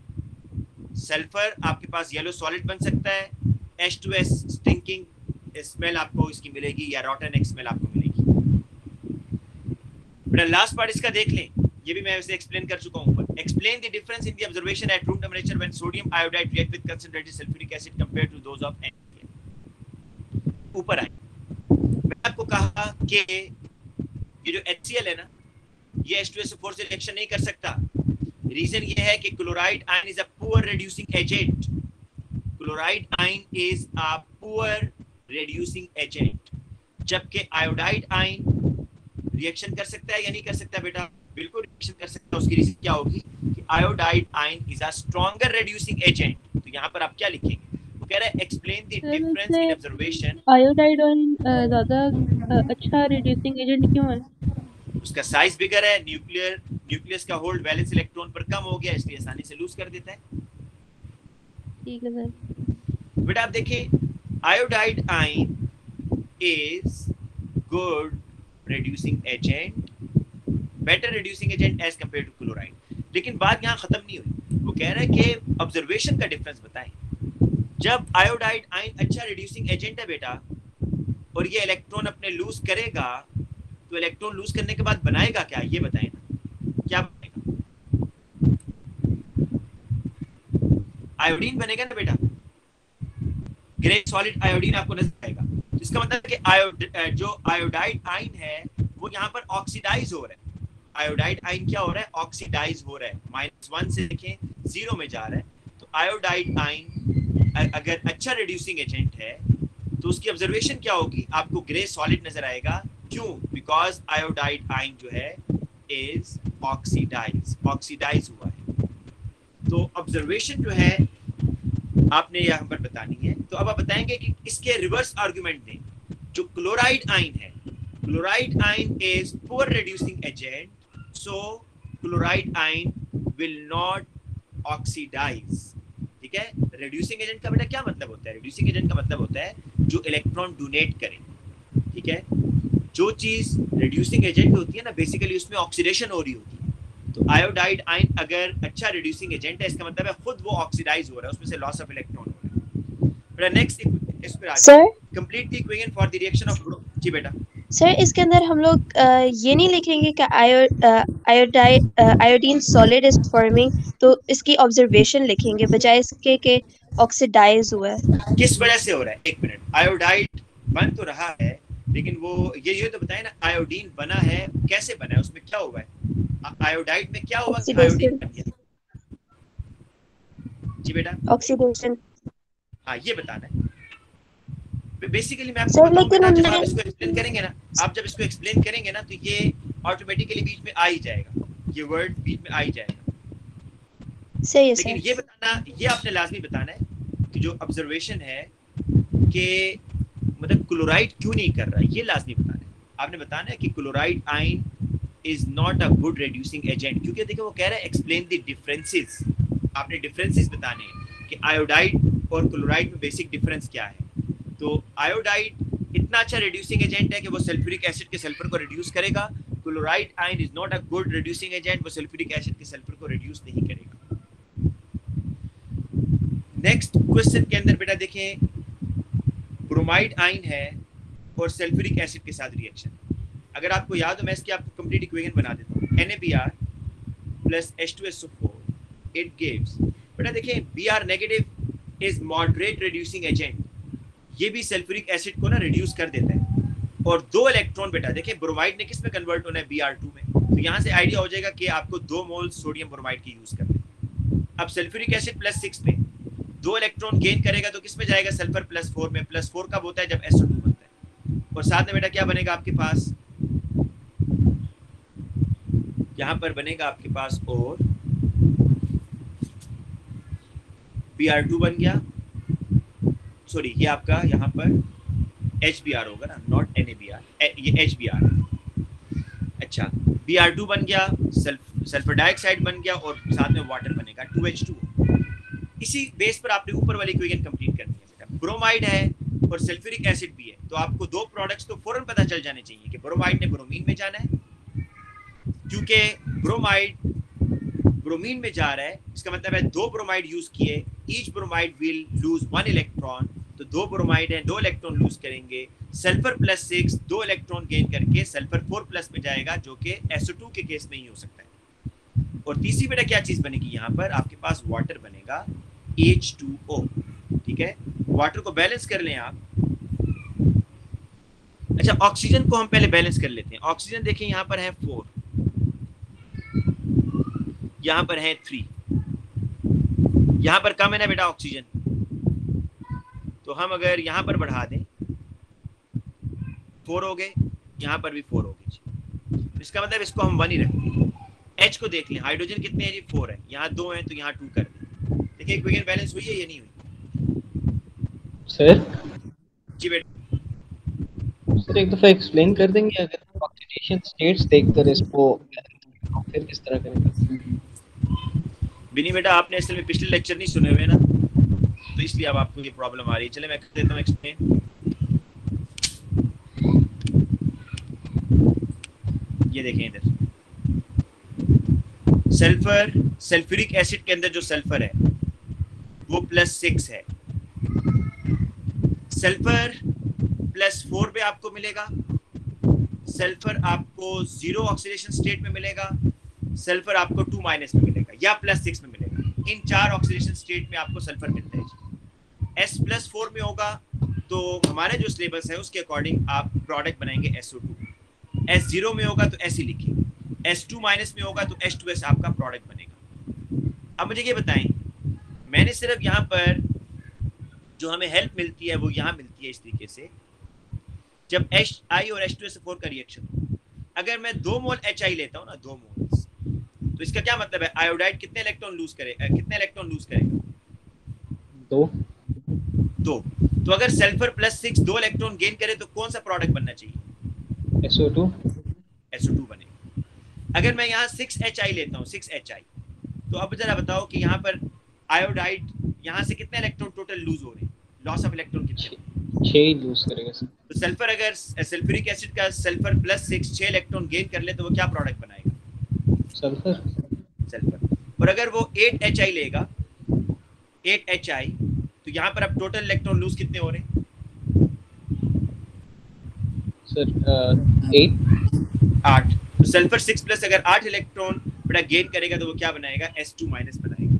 सल्फर आपके पास येलो सॉलिड बन सकता है, H2S स्टिंकिंग स्मेल आपको इसकी मिलेगी, या रॉटन एक्स स्मेल आपको मिलेगी। बेटा लास्ट पार्ट इसका देख लें, ये भी मैं वैसे एक्सप्लेन कर चुका हूं ऊपर। Explain the difference in the observation at room temperature when sodium iodide react with concentrated sulphuric acid compared to those of NaCl। ऊपर आए, मैंने आपको कहा कि ये जो HCl है ना, ये H2SO4 से रिएक्शन नहीं कर सकता। रीजन ये है कि chloride ion is a poor reducing agent. Chloride ion is a poor reducing agent, जबकि आयोडाइड आयन रिएक्शन कर सकता है या नहीं कर सकता बेटा, बिल्कुल रिएक्शन कर सकता है। उसकी रीजन क्या होगी कि iodide ion is a stronger reducing agent. तो यहाँ पर आप क्या लिखेंगे, वो कह रहा है explain the difference in observation. Iodide ज्यादा अच्छा रिड्यूसिंग एजेंट क्यों है? उसका साइज बिगर है, न्यूक्लियस का होल्ड वैलेंस इलेक्ट्रॉन पर कम हो गया, इसलिए आसानी से लूज कर देता है। ठीक है सर। बेटा आप देखिए, iodide ion is good reducing agent, better reducing agent as compare to chloride. लेकिन बात यहाँ खत्म नहीं हुई, वो कह रहा है कि ऑब्जर्वेशन का डिफरेंस बताएं। जब आयोडाइड आयन अच्छा रिड्यूसिंग एजेंट है बेटा, और ये इलेक्ट्रॉन अपने लूज करेगा, तो इलेक्ट्रॉन लूज करने के बाद बनाएगा क्या, ये बताएं ना, क्या बनेगा? आयोडीन बनेगा ना बेटा, ग्रे सॉलिड आयोडीन आपको नजर आएगा। तो इसका मतलब कि जो आयोडाइड आयन है वो यहाँ पर ऑक्सीडाइज हो रहा है। आयोडाइड आयन क्या हो रहा है, ऑक्सीडाइज हो रहा है, -1 से देखें 0 में जा रहा है। तो आयोडाइड आयन अगर अच्छा रिड्यूसिंग एजेंट है तो उसकी ऑब्जर्वेशन क्या होगी, आपको ग्रे सॉलिड नजर आएगा। क्यों? बिकॉज आयोडाइड आयन जो है इज ऑक्सीडाइज हुआ है। तो ऑब्जर्वेशन जो है आपने यहाँ पर बतानी है। तो अब आप बताएंगे कि इसके रिवर्स आर्गुमेंट दें। जो क्लोराइड आयन है, chloride ion is poor reducing agent, so chloride ion will not oxidise. ठीक है, रिड्यूसिंग एजेंट का बेटा क्या मतलब होता है? रिड्यूसिंग एजेंट का मतलब होता है जो इलेक्ट्रॉन डोनेट करे। ठीक है, जो चीज रिड्यूसिंग एजेंट होती है ना, बेसिकली उसमें ऑक्सीडेशन हो रही होती है। तो आयोडाइड आयन अगर अच्छा रिड्यूसिंग एजेंट है, इसका मतलब है खुद वो ऑक्सीडाइज हो रहा है, उसमें से लॉस ऑफ इलेक्ट्रॉन हो रहा है। बेटा नेक्स्ट इस पर sir complete the equation for the reaction of. जी बेटा। सर इसके अंदर हम लोग ये नहीं लिखेंगे कि आयोडीन सॉलिड इज फॉर्मिंग, तो इसकी ऑब्जर्वेशन लिखेंगे बजाय इसके कि ऑक्सीडाइज हुआ है। किस वजह से हो रहा है? एक मिनट, आयोडाइड बन तो रहा है, लेकिन वो ये तो बताए ना, आयोडीन बना है, कैसे बना है, उसमें क्या हुआ है? आयोडाइड में क्या हुआ कि आयोडीन बन गया? जी बेटा, ऑक्सीडेशन। हाँ ये बताना है। बेसिकली मैं आपको सर बताऊं लेकिन बेटा, जब आप हमने इसको एक्सप्लेन करेंगे ना, आप जब इसको एक्सप्लेन करेंगे ना, तो ये ऑटोमेटिकली बीच में आ ही जाएगा, ये वर्ड बीच में आ ही जाएगा। सही है लेकिन सर। ये बताना, ये आपने लाजमी बताना है कि जो ऑब्जर्वेशन है कि मतलब क्लोराइड क्यों नहीं कर रहा है, ये लाजमी बताना है। आपने बताना है कि chloride ion is not a good reducing agent, क्योंकि देखो वो कह रहा है एक्सप्लेन द डिफरेंसेस। आपने डिफरेंसेस बताने हैं कि आयोडाइड और क्लोराइड में बेसिक डिफरेंस क्या है। तो आयोडाइड इतना अच्छा रिड्यूसिंग एजेंट है कि वो सल्फ्यूरिक एसिड के सल्फर को रिड्यूस करेगा, chloride ion is not a good reducing agent, वो सल्फ्यूरिक एसिड के सल्फर को रिड्यूस नहीं करेगा। नेक्स्ट क्वेश्चन के अंदर बेटा देखें, ब्रोमाइड आयन है और सल्फ्यूरिक एसिड के साथ रिएक्शन। अगर आपको याद हो मैं इसकी आपको कंप्लीट इक्वेशन बना देता हूँ। NaBr plus H2SO4 it gives, बेटा देखें Br negative is moderate reducing agent, ये भी सल्फ्यूरिक एसिड को ना रिड्यूस कर देता है। और 2 इलेक्ट्रॉन बेटा देखें ब्रोमाइड ने किस में कन्वर्ट होना है, Br2 में, तो यहाँ से आइडिया हो जाएगा कि आपको 2 मोल सोडियम ब्रोमाइड की यूज करना है। अब सल्फ्यूरिक एसिड +6 पे 2 इलेक्ट्रॉन गेन करेगा तो किस में जाएगा, सल्फर +4 में। +4 कब होता है, जब SO2 बनता है। और साथ में बेटा क्या बनेगा आपके पास, यहाँ पर बनेगा आपके पास और Br2 बन गया, सॉरी ये आपका यहाँ पर HBr होगा ना, नॉट NaBr, ये HBr। अच्छा Br2 बन गया, सल्फर डाइऑक्साइड बन गया और साथ में वाटर बनेगा 2H2। इसी बेस पर आपने ऊपर वाली इक्वेशन कंप्लीट करनी है बेटा। ब्रोमाइड है और सल्फ्यूरिक एसिड भी है, तो आपको 2 प्रोडक्ट्स तो फौरन पता चल जाने चाहिए कि ब्रोमाइड ने ब्रोमीन में जाना है, क्योंकि ब्रोमाइड ब्रोमीन में जा रहा है, इसका मतलब है 2 ब्रोमाइड यूज किए, each bromide will lose 1 electron, तो 2 ब्रोमाइड हैं, 2 इलेक्ट्रॉन लूज करेंगे, सल्फर +6 2 इलेक्ट्रॉन गेन करके सल्फर 4+ में जाएगा, जो कि SO2 के केस में ही हो सकता है। और तीसरी बेटा क्या चीज बनेगी, यहाँ पर आपके पास वाटर बनेगा H2O, ठीक है। वाटर को बैलेंस कर लें आप। अच्छा ऑक्सीजन को हम पहले बैलेंस कर लेते हैं। ऑक्सीजन देखें यहाँ पर है 4, यहाँ पर है 3, यहाँ पर कम है ना बेटा ऑक्सीजन, तो हम अगर यहाँ पर बढ़ा दें 4 हो गए, यहाँ पर भी 4 हो गए, इसका मतलब इसको हम 1 ही रखेंगे। H को देख लें, हाइड्रोजन कितने हैं जी, 4 है, यहाँ 2 हैं तो यहाँ 2 कर दें। देखिए इक्वेशन बैलेंस हुई है या नहीं हुई सर? जी बेटा। सर एक दफा एक्सप्लेन कर देंगे, अगर ऑक्सीडेशन स्टेट्स देखकर इसको फिर किस तरह करेंगे? बिनी बेटा आपने असल में पिछले लेक्चर नहीं सुने हुए ना, तो इसलिए अब आपको ये प्रॉब्लम आ रही है। चले मैं कर देता हूँ एक्सप्लेन। ये देखें इधर, सल्फर सल्फ्यूरिक एसिड के अंदर जो सल्फर है वो +6 है, सल्फर +4 पे आपको मिलेगा, सल्फर आपको 0 ऑक्सीडेशन स्टेट में मिलेगा, सल्फर आपको 2- में मिलेगा या +6 में मिलेगा। इन 4 ऑक्सीडेशन स्टेट में आपको सल्फर मिलता है। S+4 में होगा तो हमारे जो सिलेबस है उसके अकॉर्डिंग आप प्रोडक्ट बनाएंगे SO2। S0 में होगा तो S ही लिखिए, S2- में होगा तो H2S आपका प्रोडक्ट बनेगा। अब मुझे ये बताएं, मैंने सिर्फ यहाँ पर जो हमें हेल्प मिलती है वो यहाँ मिलती है इस तरीके से, जब HI और H2SO4 का रिएक्शन, अगर मैं 2 मोल HI लेता हूँ ना, 2 मोल्स, तो इसका क्या मतलब है, आयोडाइड कितने इलेक्ट्रॉन लूज करेगा, 2। तो अगर सल्फर +6 2 इलेक्ट्रॉन गेन करे तो कौन सा प्रोडक्ट बनना चाहिए, SO2 बनेगा। अगर मैं यहाँ 6HI लेता हूँ, 6HI, तो अब जरा बताओ कि यहाँ पर आयोडाइड यहाँ से कितने इलेक्ट्रॉन टोटल लूज हो रहे हैं, लॉस ऑफ इलेक्ट्रॉन कितने, 6 लूज करेगा सर। तो सल्फर अगर सल्फ्यूरिक एसिड का सल्फर +6 6 इलेक्ट्रॉन गेन कर ले तो वो क्या प्रोडक्ट बनाएगा, सल्फर। और अगर वो 8HI लेगा, 8HI, तो यहाँ पर अब टोटल इलेक्ट्रॉन लूज कितने हो रहे हैं सर? 8। तो सल्फर 6+ अगर 8 इलेक्ट्रॉन बेटा गेन करेगा तो वो क्या बनाएगा, S2- बनाएगा।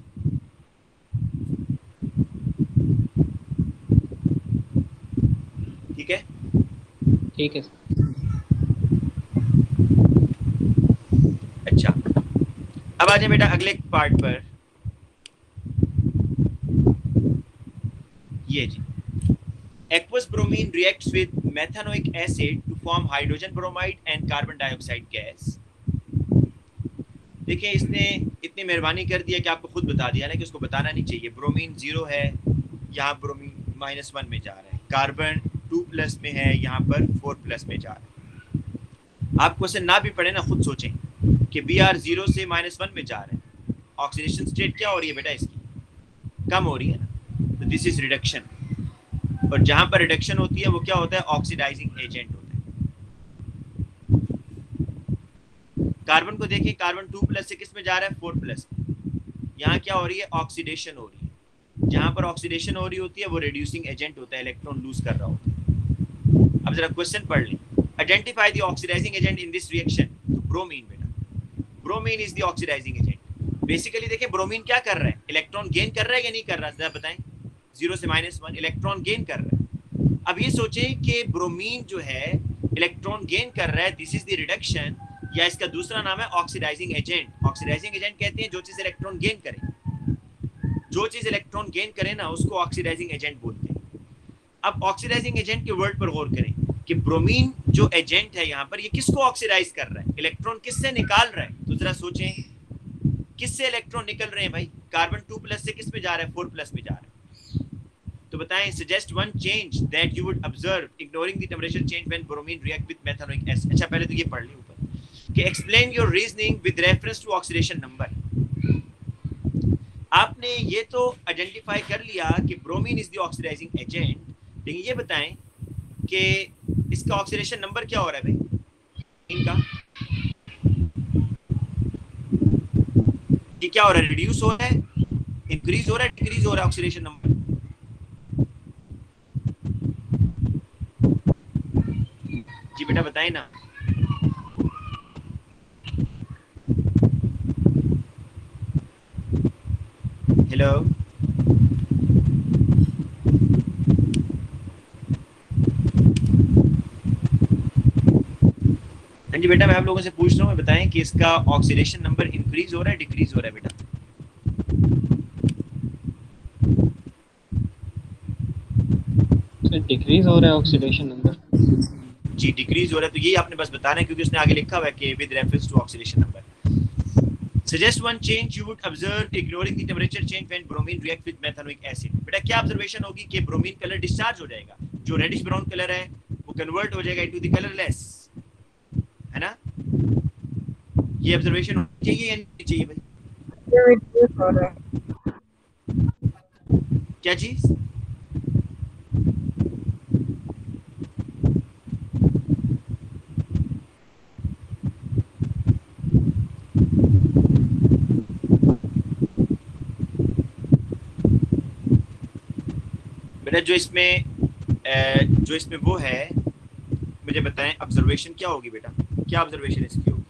ठीक है, ठीक है। अच्छा अब आ जाए बेटा अगले पार्ट पर। ये जी, aqueous bromine reacts with methanoic acid to form hydrogen bromide and carbon dioxide gas। देखिए इसने इतनी मेहरबानी कर दिया कि आपको खुद बता दिया ना कि उसको बताना नहीं चाहिए। ब्रोमीन 0 है, यहाँ ब्रोमीन -1 में जा रहा है, कार्बन 2+ में है, यहाँ पर 4+ में जा रहा है। आपको इसे ना भी पढ़े ना, खुद सोचें कि Br 0 से -1 में जा रहा है, ऑक्सीडेशन स्टेट क्या हो रही है बेटा, इसकी कम हो रही है ना, तो दिस इज रिडक्शन। और जहां पर रिडक्शन होती है वो क्या होता है, ऑक्सीडाइजिंग एजेंट होता है। कार्बन को देखिए, कार्बन 2+ से किस में जा रहा है, 4+। यहाँ क्या हो रही है, ऑक्सीडेशन हो रही है। जहां पर ऑक्सीडेशन हो रही होती है वो रिड्यूसिंग एजेंट होता है, इलेक्ट्रॉन लूज कर रहा होता है। अब जरा क्वेश्चन पढ़ लें, identify the oxidising agent in this reaction. तो ब्रोमीन बेटा, bromine is the oxidising agent. Basically देखिए ब्रोमीन क्या कर रहा है, इलेक्ट्रॉन गेन कर रहा है या नहीं कर रहा है, जरा बताएं। 0 से -1 इलेक्ट्रॉन गेन कर रहा है। अब ये सोचें कि ब्रोमीन जो है इलेक्ट्रॉन गेन कर रहा है, दिस इज द रिडक्शन, या इसका दूसरा नाम है ऑक्सीडाइजिंग एजेंट। ऑक्सीडाइजिंग एजेंट कहते हैं जो चीज इलेक्ट्रॉन गेन करे, जो चीज इलेक्ट्रॉन गेन करे ना उसको ऑक्सीडाइजिंग एजेंट बोलते हैं। अब ऑक्सीडाइजिंग एजेंट के वर्ड पर गौर करें कि ब्रोमीन जो एजेंट है यहाँ पर, ये किसको ऑक्सीडाइज कर रहा है, इलेक्ट्रॉन किससे निकाल रहा है। तो जरा सोचें किससे इलेक्ट्रॉन निकल रहे हैं भाई, कार्बन 2+ से किस में जा रहा है, 4+ में जा रहा है। तो बताएं, suggest one change that you would observe ignoring the temperature change when bromine react with methanoic acid. अच्छा पहले तो ये पढ़ लें ऊपर कि explain your reasoning with reference to oxidation number. आपने ये तो आइडेंटिफाई कर लिया कि bromine is the oxidising agent, लेकिन ये बताएं कि इसका ऑक्सीडेशन नंबर क्या हो रहा है भाई, इनका ये क्या हो रहा है, रिड्यूस हो रहा है, इंक्रीज हो रहा है, डिक्रीज हो रहा है ऑक्सीडेशन नंबर। जी बेटा बताएं ना। हेलो, हाँ जी बेटा मैं आप लोगों से पूछ रहा हूँ, बताएं कि इसका ऑक्सीडेशन नंबर इंक्रीज हो रहा है, डिक्रीज हो रहा है बेटा। डिक्रीज हो रहा है ऑक्सीडेशन नंबर। जी डिक्रीज हो रहा है, तो यही आपने बस बताना है क्योंकि उसने आगे लिखा हुआ है कि with reference to oxidation number. Suggest one change you would observe ignoring the temperature change when bromine react with methanoic acid। बेटा क्या ऑब्जर्वेशन होगी कि ब्रोमीन कलर डिस्चार्ज हो जाएगा, जो रेडिश ब्राउन कलर है वो कन्वर्ट हो जाएगा इनटू द कलरलेस, है ना। ये ऑब्जर्वेशन होनी चाहिए या नहीं चाहिए भाई, ये reduce हो रहा है। क्या चीज, बेटा जो इसमें वो है, मुझे बताएं ऑब्जर्वेशन क्या होगी बेटा, क्या ऑब्जर्वेशन इसकी होगी।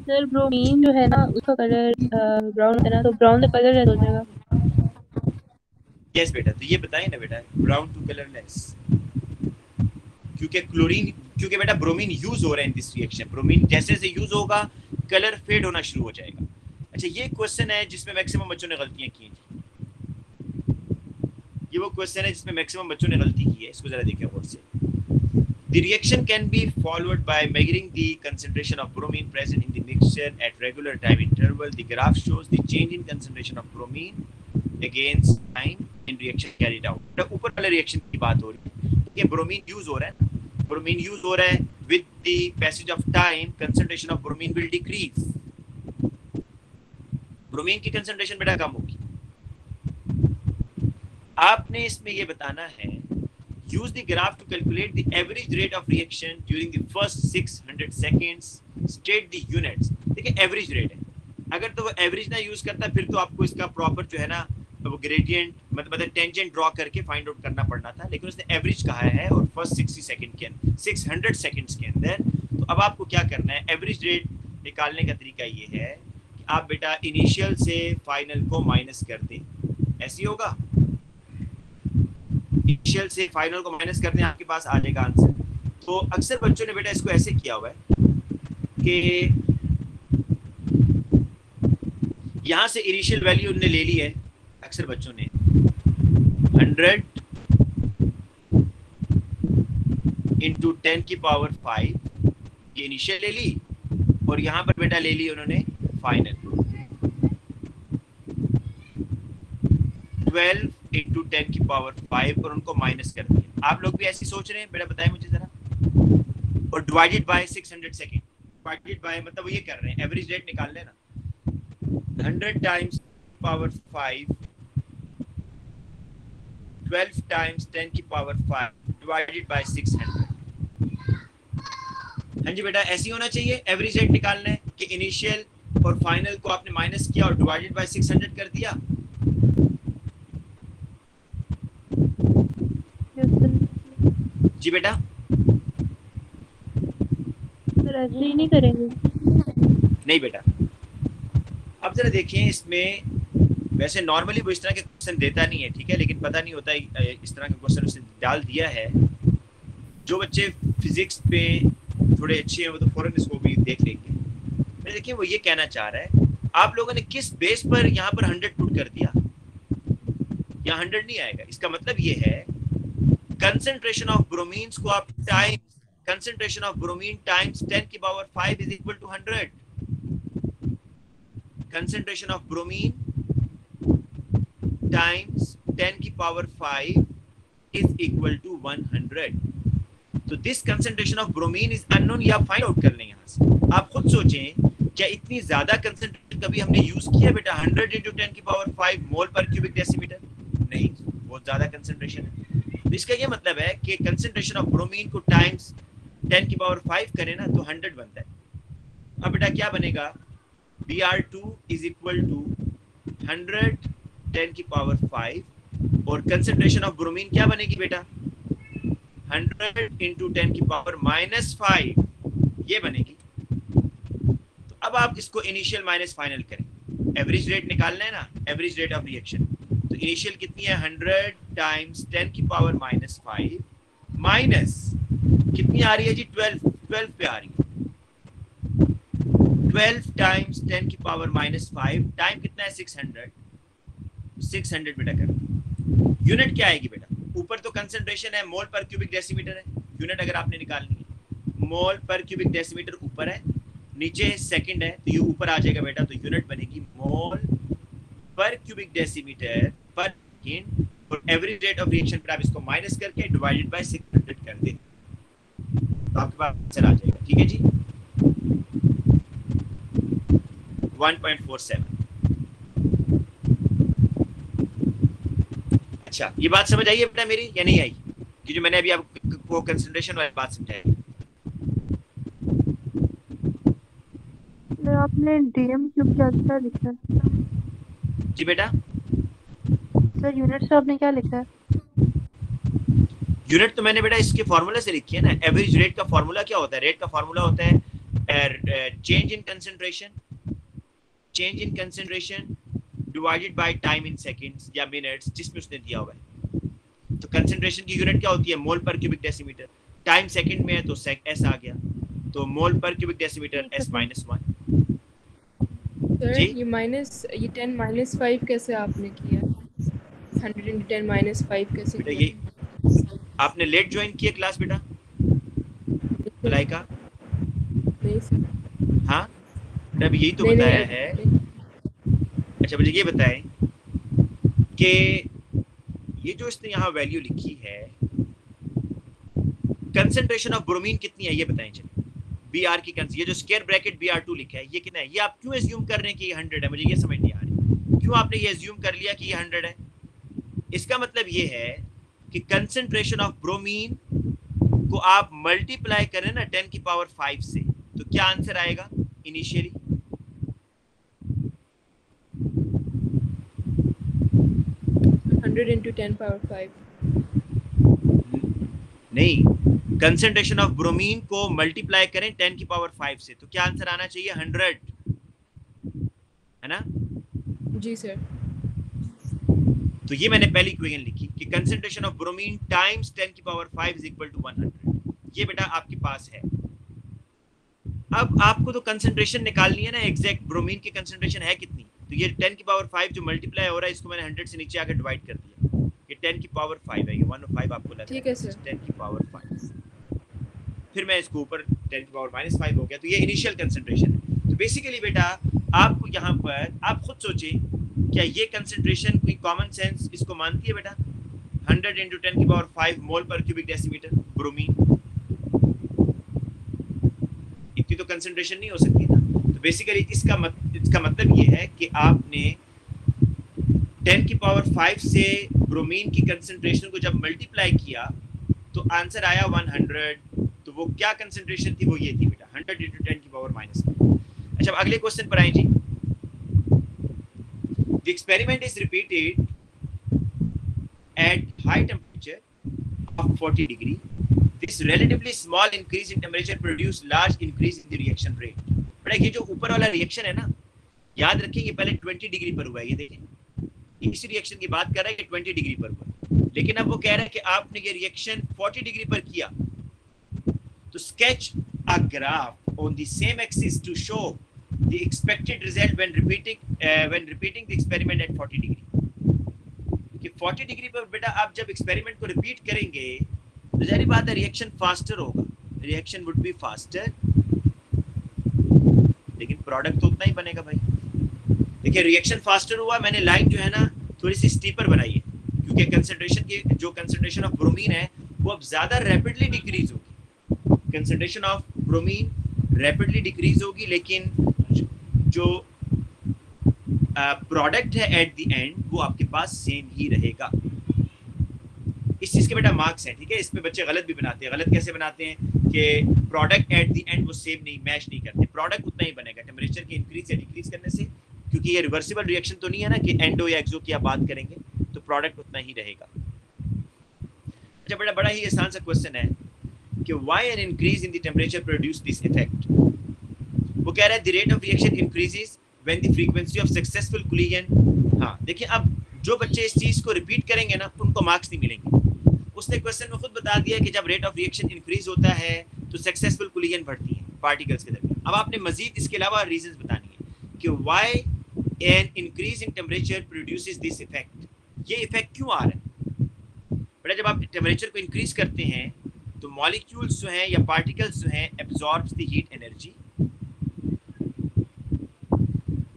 सर ब्रोमीन जो है ना उसका कलर ब्राउन है ना, तो ब्राउन का कलर रेड हो जाएगा। यस बेटा, तो ये बताएं ना बेटा, ब्राउन टू कलरलेस, क्योंकि बेटा ब्रोमीन यूज हो रहा है इन दिस रिएक्शन। ब्रोमीन जैसे जैसे यूज होगा कलर फेड होना शुरू हो जाएगा। अच्छा ये क्वेश्चन है जिसमें मैक्सिमम बच्चों ने गलतियां की हैं, ये वो क्वेश्चन है जिसमें मैक्सिमम बच्चों ने गलती की है, इसको जरा देखें गौर से। The reaction can be followed by measuring the concentration of bromine present in the mixture at regular time interval. The graph shows the change in concentration of bromine against time in reaction carried out. तो ऊपर वाले reaction की बात हो रही है कि bromine use हो रहा है, ब्रोमीन यूज हो रहा है, with the passage of time concentration of bromine will decrease. Bromine की कंसंट्रेशन बेटा कम होगी। आपने इसमें ये बताना है, use the graph to calculate the average rate of reaction during the first 600 seconds, state the units। देखिए एवरेज रेट है, अगर तो वो एवरेज ना यूज करता फिर तो आपको इसका प्रॉपर जो है ना वो ग्रेडियंट मतलब टेंजेंट ड्रॉ करके फाइंड आउट करना पड़ना था, लेकिन उसने एवरेज कहा है और फर्स्ट 60 सेकंड के अंदर 600 सेकंड्स के अंदर। तो अब आपको क्या करना है, एवरेज रेट निकालने का तरीका ये है कि आप बेटा इनिशियल से फाइनल को माइनस कर दें, ऐसे होगा, इनिशियल से फाइनल को माइनस करते हैं आपके पास आ जाएगा आंसर। तो अक्सर बच्चों ने बेटा इसको ऐसे किया हुआ है कि यहां से इनिशियल वैल्यू उन्होंने ले ली है, अक्सर बच्चों ने 100 इंटू 10 की पावर 5 ये इनिशियल ले ली और यहां पर बेटा ले ली उन्होंने फाइनल 12 इंटू 10 की पावर 5 और उनको माइनस कर दिया। आप लोग भी ऐसे सोच रहे हैं बेटा, बताएं मुझे जरा। और divided by 600 second, divided by मतलब वो ये कर रहे हैं एवरेज रेट निकाल लेना, 100 टाइम्स पावर 5 12 टाइम्स 10 की पावर 5 डिवाइडेड बाय 600। हाँ जी बेटा, ऐसे ही होना चाहिए। एवरेज रेट निकालना है कि इनिशियल और फाइनल को आपने माइनस किया और डिवाइडेड बाय 600 कर दिया। जी बेटा, सर ऐसे ही नहीं करेंगे? नहीं बेटा, अब जरा देखें इसमें, वैसे नॉर्मली वो इस तरह के क्वेश्चन देता नहीं है, ठीक है, लेकिन पता नहीं होता इस तरह का क्वेश्चन उसने डाल दिया है। जो बच्चे फिजिक्स पे थोड़े अच्छे हैं वो तो फौरन इसको भी देख लेंगे। मैं देखिए वो ये कहना चाह रहा है, आप लोगों ने किस बेस पर यहाँ पर 100 पुट कर दिया, यहाँ 100 नहीं आएगा। इसका मतलब ये है कंसंट्रेशन ऑफ ब्रोमीन्स को आप time concentration of bromine times 10 की power 5 is equal to 100। Concentration of bromine times 10 की पावर 5 इज इक्वल टू 100। तो this concentration of bromine is unknown, ये आप फाइंड आउट कर लें यहाँ से। आप खुद सोचें, क्या इतनी ज्यादा कंसंट्रेशन कभी हमने यूज किया बेटा? 100 इंटू 10 की पावर 5 मोल पर क्यूबिक डेसीमीटर? नहीं, बहुत ज्यादा कंसंट्रेशन है। तो इसका ये मतलब है कि कंसंट्रेशन ऑफ ब्रोमीन को टाइम्स 10 की पावर 5 करें ना तो 100 बनता है। अब बेटा क्या बनेगा? Br2 इज इक्वल टू 100 10 की पावर 5 और कंसंट्रेशन ऑफ ब्रोमीन क्या बनेगी बेटा? 100 इंटू 10 की पावर -5 ये बनेगी। तो अब आप इसको इनिशियल माइनस फाइनल करें। एवरेज रेट निकालना है ना, एवरेज रेट ऑफ रिएक्शन। तो इनिशियल कितनी है? 100 टाइम्स 10 की पावर -5 माइनस कितनी आ रही है जी? 12 पे आ रही है। 12 टाइम्स 10 की पावर -5 टाइम कितना है? 600 बेटा कर। यूनिट क्या आएगी बेटा? ऊपर तो कंसंट्रेशन है, मोल पर क्यूबिक डेसीमीटर है। यूनिट अगर आपने निकालनी है, मोल पर क्यूबिक डेसीमीटर ऊपर है, नीचे सेकंड है, तो ये ऊपर आ जाएगा बेटा। तो यूनिट बनेगी मोल पर क्यूबिक डेसीमीटर पर सेकंड और एवरेज रेट ऑफ रिएक्शन पर आप इसको माइनस करके डिवाइडेड बाय 600 कर दें तो आपके पास आंसर आ जाएगा। ठीक है जी, 1.47। अच्छा, ये बात समझ आई है बेटा मेरी या नहीं आई? कि जो मैंने अभी आपको कंसंट्रेशन वाली बात समझाई। आपने डीएम क्यूब क्या लिखा है? जी बेटा, सर यूनिट से आपने क्या लिखा है? यूनिट तो मैंने बेटा इसके फॉर्मूला से लिखी है ना। एवरेज रेट का फॉर्मूला क्या होता है? रेट का फॉर्मूला होता है change in concentration divided by time in seconds या मिनट्स, जिसमें उसने दिया हुआ है। तो कंसंट्रेशन की यूनिट क्या होती है? मोल पर क्यूबिक डेसीमीटर। टाइम सेकंड में है तो एस आ गया, तो मोल पर क्यूबिक डेसीमीटर S-1। सर ये 10 -5 कैसे आपने किया? 100 into 10 -5 कैसे बेटा किया? ये आपने लेट ज्वाइन किया क्लास बेटा मलाइका? नहीं सर, हाँ बेटा, अभी यही तो नहीं, बताया नहीं, है। नहीं। अच्छा मुझे ये बताएं कि ये जो इसने यहाँ वैल्यू लिखी है, कंसंट्रेशन ऑफ ब्रोमीन कितनी है ये बताएं चलिए। Br की ये जो स्क्वायर ब्रैकेट Br2 लिखा है ये कितना है? ये आप क्यों एज्यूम कर रहे हैं कि ये 100 है? मुझे ये समझ नहीं आ रही, क्यों आपने ये एज्यूम कर लिया कि ये 100 है? इसका मतलब ये है कि कंसंट्रेशन ऑफ ब्रोमीन को आप मल्टीप्लाई करें ना 10 की पावर 5 से, तो क्या आंसर आएगा इनिशियली? into 10 power 5। नहीं, कंसंट्रेशन ऑफ ब्रोमीन को मल्टीप्लाई करें 10 की पावर 5 से, तो क्या आंसर आना चाहिए? 100, है ना? जी सर। तो ये मैंने पहली इक्वेशन लिखी कि कंसंट्रेशन ऑफ ब्रोमीन टाइम्स 10 की पावर 5 इज इक्वल टू 100। ये बेटा आपके पास है। अब आपको तो कंसंट्रेशन निकालनी है ना, एग्जैक्ट ब्रोमीन की कंसंट्रेशन है कितनी? तो ये 10 की पावर 5 जो मल्टीप्लाई हो रहा है, इसको मैंने 100 से नीचे आकर डिवाइड कर दिया। ये 10 की पावर 5 है, ये 105 आपको लगा। ठीक है सर। 10 की पावर 5, फिर मैं इसको ऊपर 10 की पावर -5 हो गया, तो ये इनिशियल कंसंट्रेशन है। तो बेसिकली बेटा आपको यहाँ पर आप खुद सोचें, क्या ये कंसंट्रेशन कोई कॉमन सेंस इसको मानती है बेटा? 100 इंटू 10 की पावर 5 मोल पर क्यूबिक डेसीमीटर ब्रोमीन, इतनी तो कंसंट्रेशन नहीं हो सकती ना। तो बेसिकली इसका मतलब ये है कि आपने 10 की पावर 5 से ब्रोमीन की कंसंट्रेशन को जब मल्टीप्लाई किया तो आंसर आया 100। तो वो क्या कंसंट्रेशन थी, वो ये थी बेटा 100 into 10 की पावर -5। अच्छा अब अगले क्वेश्चन पर आए जी। The experiment is repeated at high temperature of 40 degree. This relatively small increase in temperature produce large increase in the reaction rate. बेटा ये जो ऊपर वाला रिएक्शन है ना, याद रखिए ये पहले 20 डिग्री पर हुआ है, ये देखें इस रिएक्शन की बात कर रहा है कि 20 डिग्री पर हुआ, लेकिन अब वो कह रहा है कि आपने ये रिएक्शन 40 डिग्री पर किया, तो sketch a graph on the same axis to show the expected result when repeating the experiment at 40 degree। कि 40 डिग्री पर बेटा आप जब एक्सपेरिमेंट को रिपीट करेंगे तो जारी बात है रिएक्शन फास्टर होगा, रिएक्शन वुड बी फास्टर, लेकिन प्रोडक्ट तो उतना ही बनेगा भाई। देखिए रिएक्शन फास्टर हुआ, मैंने लाइन जो है ना थोड़ी सी स्टीपर बनाई है, क्योंकि कंसंट्रेशन की जो कंसंट्रेशन ऑफ ब्रोमीन है वो अब ज्यादा रैपिडली डिक्रीज होगी, concentration of bromine rapidly decrease होगी, लेकिन जो प्रोडक्ट है एट द एंड वो आपके पास सेम ही रहेगा। इस चीज के बेटा मार्क्स हैं, ठीक है। इसमें बच्चे गलत भी बनाते हैं। गलत कैसे बनाते हैं कि प्रोडक्ट एट द एंड वो सेम नहीं, मैच नहीं करते, प्रोडक्ट उतना ही बनेगा टेम्परेचर के इंक्रीज या डिक्रीज करने से, क्योंकि ये रिवर्सिबल रिएक्शन तो नहीं है ना कि एंडो या एक्सो की आप बात करेंगे, तो प्रोडक्ट उतना ही रहेगा। अच्छा बेटा बड़ा ही आसान सा क्वेश्चन है कि why an increase in the temperature produce this effect. वो कह रहा है the rate of reaction increases when the frequency of successful collision. हाँ देखिए अब जो बच्चे इस चीज को रिपीट करेंगे ना उनको मार्क्स नहीं मिलेंगे। उसने क्वेश्चन में खुद बता दिया कि जब रेट ऑफ रिएक्शन इंक्रीज होता है तो सक्सेसफुल कोलिजन बढ़ती है पार्टिकल्स के दरमियान। अब आपने मजीद इसके अलावा रीजंस बतानी है कि why an increase in temperature produces this effect. ये इफेक्ट क्यों आ रहा है बेटा? जब आप टेम्परेचर को इंक्रीज करते हैं तो मॉलिक्यूल्स जो हैं या पार्टिकल्स जो हैं absorbs the heat energy,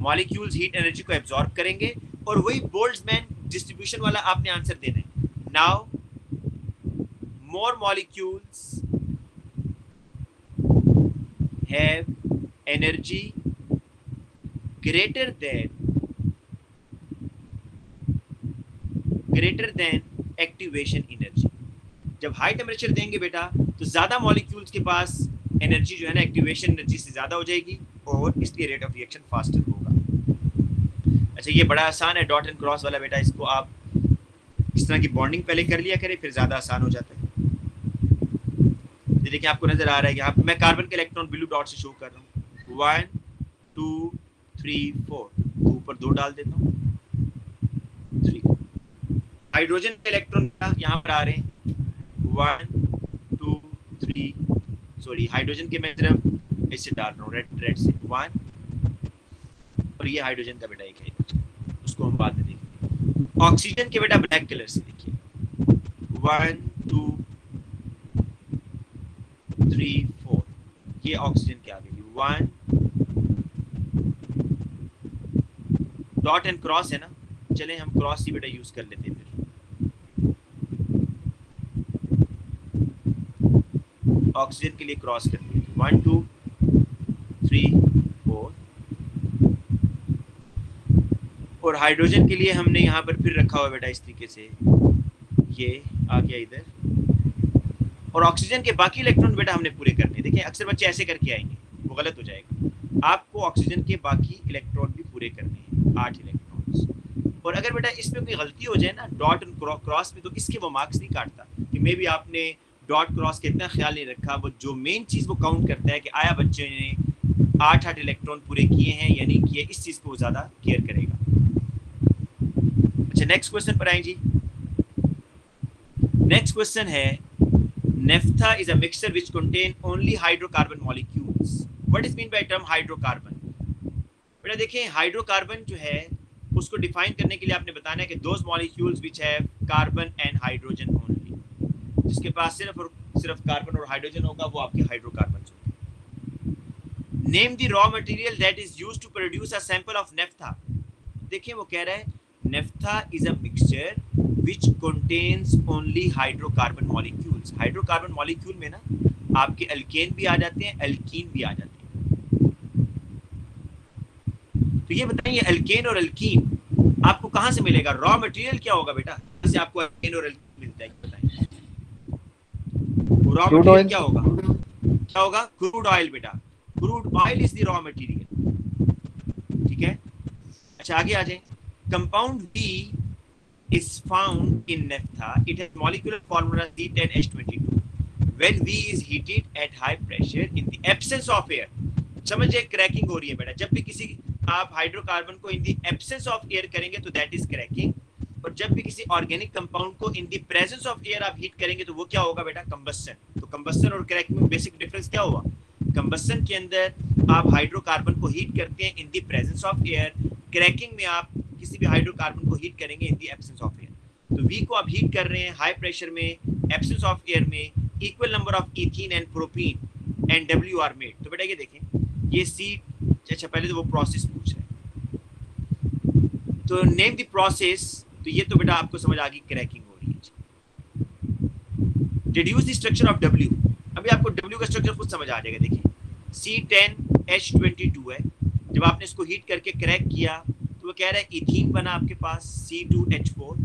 molecules heat energy को एब्जॉर्ब करेंगे और वही बोल्ट्जमैन डिस्ट्रीब्यूशन वाला आपने आंसर देना है। Now more molecules have energy greater than activation energy। जब हाई टेम्परेचर देंगे बेटा तो ज्यादा मॉलिक्यूल्स के पास एनर्जी जो है ना एक्टिवेशन एनर्जी से ज्यादा हो जाएगी और इसलिए रेट ऑफ रिएक्शन फास्टर होगा। अच्छा ये बड़ा आसान है डॉट एंड क्रॉस वाला बेटा, इसको आप इस तरह की बॉन्डिंग पहले कर लिया करें फिर ज्यादा आसान हो जाता है। देखिए आपको नजर आ रहा है यहाँ मैं कार्बन के इलेक्ट्रॉन ब्लू डॉट से शो कर रहा हूँ 1 2 3 4, तो ऊपर 2 डाल देता हूँ 3। हाइड्रोजन के इलेक्ट्रॉन यहाँ पर आ रहे हैं 1 2 3, सॉरी हाइड्रोजन के मैं सिर्फ इससे डाल रहा हूँ रेड से 1, और ये हाइड्रोजन का बेटा एक है उसको हम बाद में देखेंगे। ऑक्सीजन के बेटा ब्लैक कलर से देखिए 1 2 3 4, ये ऑक्सीजन के आगे भी 1 डॉट एंड क्रॉस है ना, चलें हम क्रॉस ही बेटा यूज कर लेते हैं फिर। ऑक्सीजन के लिए क्रॉस कर लेते 1 2 3 4, और हाइड्रोजन के लिए हमने यहाँ पर फिर रखा हुआ बेटा इस तरीके से, ये आ गया इधर, और ऑक्सीजन के बाकी इलेक्ट्रॉन बेटा हमने पूरे करने। देखिए अक्सर बच्चे ऐसे करके आएंगे वो गलत हो जाएगा, आपको ऑक्सीजन के बाकी इलेक्ट्रॉन भी पूरे करने हैं 8 इलेक्ट्रॉन्स। और अगर बेटा इसमें कोई गलती हो जाए ना डॉट एंड क्रॉस में, तो इसके वो मार्क्स नहीं काटता कि मे बी आपने डॉट क्रॉस का इतना ख्याल नहीं रखा। वो जो मेन चीज़ वो काउंट करता है कि आया बच्चे ने 8 इलेक्ट्रॉन पूरे किए हैं या नहीं किए, इस चीज़ को ज़्यादा केयर करेगा। अच्छा नेक्स्ट क्वेश्चन पर आए जी। नेक्स्ट क्वेश्चन है naphtha is a mixture which contain only hydrocarbon molecules. What is mean by term hydrocarbon? बेटा देखें हाइड्रोकार्बन जो है उसको डिफाइन करने के लिए आपने बताना है कि those molecules which have carbon and hydrogen only, जिसके पास सिर्फ कार्बन और हाइड्रोजन होगा वो आपके हाइड्रोकार्बन होंगे। Name the raw material that is used to produce a sample of naphtha। देखिए वो कह रहा है naphtha is a mixture which contains only hydrocarbon molecules। Hydrocarbon molecule में ना आपके अल्केन भी आ जाते हैं एल्कीन भी आ जाते हैं। तो ये बताइए अल्केन और अल्कीन आपको कहां से मिलेगा? रॉ मटेरियल क्या होगा बेटा जिससे आपको अल्केन और अल्कीन मिलता है बताइए? रॉ मटेरियल क्या होगा? क्या होगा? क्रूड ऑयल बेटा, crude oil is the raw material, ठीक है। अच्छा आगे आ जाए, compound B is found in naphtha. It has molecular formula C10H22. When V is heated at high pressure in the absence of air. समझिए cracking हो रही है बेटा, जब भी किसी आप हाइड्रोकार्बन को in the absence of air करेंगे तो दैट इज क्रैकिंग, और जब भी किसी ऑर्गेनिक कंपाउंड को in the presence of air आप हीट करेंगे तो वो क्या होगा बेटा? कंबस्टन। तो कंबस्टन और क्रैकिंग में बेसिक डिफरेंस क्या हुआ? कंबस्टन के अंदर आप हाइड्रोकार्बन को हीट करते हैं in the presence of air, cracking में आप किसी भी हाइड्रोकार्बन को हीट करेंगे in the absence of air. तो वी को आप हीट कर रहे हैं हाई प्रेशर में, एब्सेंस ऑफ एयर में, equal number of ethene and propene and W R made. तो बेटा ये देखें, ये सी, अच्छा पहले तो वो प्रोसेस पूछ रहे हैं, तो नेम द प्रोसेस। तो ये तो बेटा आपको समझ आ गई क्रैकिंग हो रही है। Deduce the structure of W. अभी आपको डब्ल्यू का स्ट्रक्चर खुद समझ आ जाएगा। देखिए C10H22 है, जब आपने इसको हीट करके क्रैक किया तो वो कह रहा है इथीन बना आपके पास C2H4,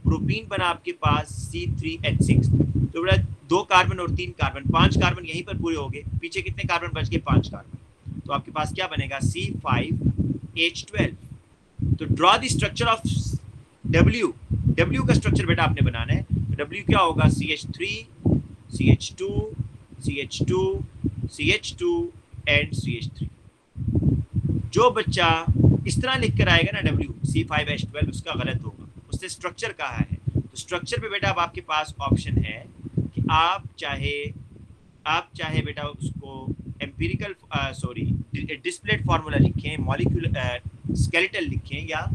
प्रोपीन बना आपके पास C3H6। तो बेटा 2 कार्बन और 3 कार्बन, 5 कार्बन यहीं पर पूरे हो गए, पीछे कितने कार्बन बच गए? 5 कार्बन। तो आपके पास क्या बनेगा? C5H12। तो draw the structure of W. W का स्ट्रक्चर बेटा आपने बनाना है। डब्ल्यू क्या होगा? CH3 CH2 CH2 CH2 and CH3। जो बच्चा इस तरह लिख कर आएगा ना W C5H12, उसका गलत होगा, उसने स्ट्रक्चर कहा है। तो स्ट्रक्चर पे बेटा अब आपके पास ऑप्शन है कि आप चाहे बेटा उसको एम्पिरिकल डिस्प्लेड फार्मूला लिखें, मॉलिक्यूलर स्केलेटल लिखें या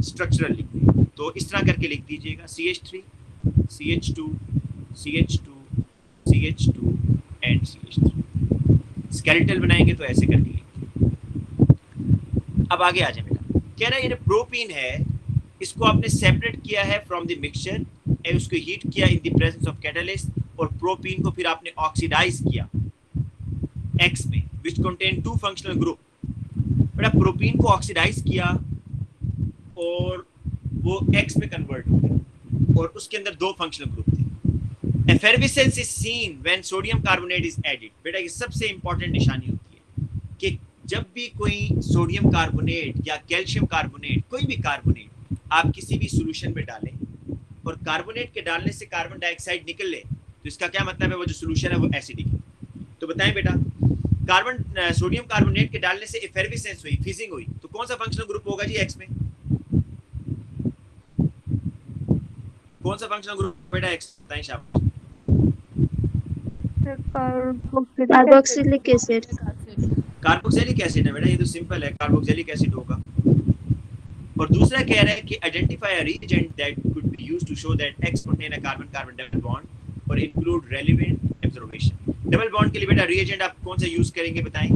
स्ट्रक्चरल लिखें। तो इस तरह करके लिख दीजिएगा CH3 CH2 CH2 CH2 and CH3। Skeletal बनाएंगे तो ऐसे करके लिखिए। अब आगे आ जाए बेटा, कह रहा है ये प्रोपीन है, इसको आपने सेपरेट किया है फ्रॉम द मिक्सचर एंड उसको हीट किया in the presence of catalyst, और प्रोपीन को फिर आपने ऑक्सीडाइज किया X में, विच कंटेन 2 फंक्शनल ग्रुप। बेटा प्रोपीन को ऑक्सीडाइज किया और वो X में कन्वर्ट हो गया और उसके अंदर 2 फंक्शनल ग्रुप थे। Effervescence is seen when sodium carbonate is added. बेटा ये सबसे इंपॉर्टेंट निशानी होती है कि जब भी कोई सोडियम कार्बोनेट या कैल्शियम कार्बोनेट, कोई भी कार्बोनेट आप किसी भी सॉल्यूशन में डालें और कार्बोनेट के डालने से कार्बन डाइऑक्साइड निकले, तो इसका क्या मतलब है? वो जो सॉल्यूशन है वो एसिडिक है। तो बताएं बेटा, सोडियम कार्बोनेट के डालने से एफेर्विसेंस हुई, फिजिंग हुई, तो कौन सा फंक्शनल ग्रुप होगा जी X में? कौन सा फंक्शनल ग्रुप बेटा X? बताएं शाबाश। Carboxylic acid. कार्बोक्सिलिक एसिड है बेटा, ये तो सिंपल है, कार्बोक्सिलिक एसिड होगा। और दूसरा कह रहा है कि identify a reagent that could be used to show that X contain a carbon carbon double bond और include relevant observation. Double bond के लिए बेटा रिएजेंट आप कौन सा यूज करेंगे बताएं?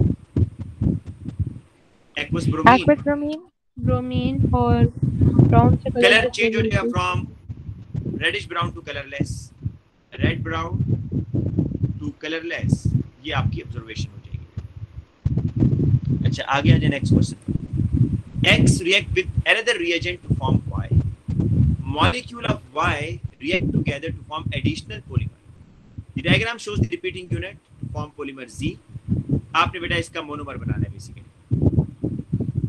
Aqueous bromine. ब्रोमीन और ब्राउन से कलर चेंज हो जाएगा from reddish brown to colourless, red brown to colourless, ये आपकी ऑब्जर्वेशन हो जाएगी। अच्छा आगे आ जाए next question. X react with another reagent to form Y. Molecule of Y react together to form additional polymer. The diagram shows the repeating unit to form polymer Z. आपने बेटा इसका मोनोमर बनाना है बेसिकली।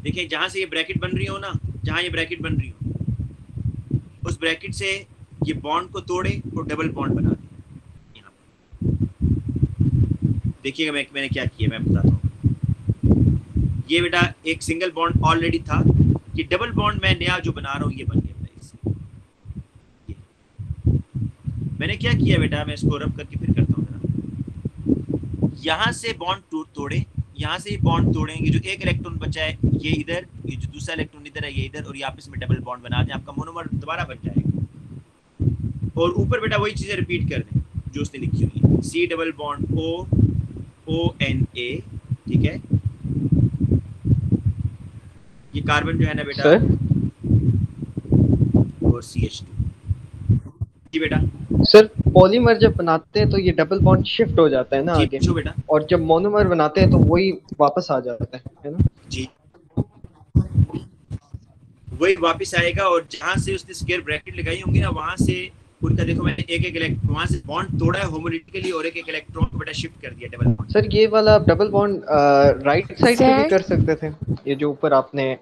देखिए जहां से ये bracket बन रही हो ना, जहां ये ब्रैकेट बन रही हो, उस ब्रैकेट से ये बॉन्ड को तोड़े और डबल बॉन्ड बना दे। यहाँ देखिएगा मैंने क्या किया, मैं बताता हूँ। ये बेटा एक सिंगल बॉन्ड ऑलरेडी था, कि डबल बॉन्ड मैं नया जो बना रहा हूँ ये बन गया बेटा इससे। मैंने क्या किया बेटा, मैं इसको रब करके फिर करता हूँ। यहाँ से बॉन्ड तोड़े, यहाँ से बॉन्ड तोड़ेंगे, जो एक इलेक्ट्रॉन बचा है ये इधर, ये जो दूसरा इलेक्ट्रॉन इधर है ये इधर, और ये आपस में डबल बॉन्ड बना दें, आपका मोनोमर दोबारा बन जाएगा। और ऊपर बेटा वही चीजें रिपीट कर दें जो उसने लिखी हुई है, C डबल बॉन्ड ONA, ठीक है। ये कार्बन जो है ना बेटा सर? और CH2 जी बेटा। सर पॉलीमर जब बनाते हैं तो ये डबल बॉन्ड शिफ्ट हो जाता है ना आगे, बेटा, और जब मोनोमर बनाते हैं तो वही वापस आ जाता है ना जी, वही वापस आएगा। और जहां से उसने स्क्वायर ब्रैकेट लगाई होंगी ना, वहां से उनका देखो मैंने एक एक इलेक्ट्रॉन वहां से बॉन्ड तोड़ा है होमोलिटिकली और एक एक इलेक्ट्रॉन को बेटा शिफ्ट कर दिया डबल बॉन्ड। सर ये वाला डबल बॉन्ड राइट साइड पे भी सर कर सकते थे, ये जो ऊपर आपने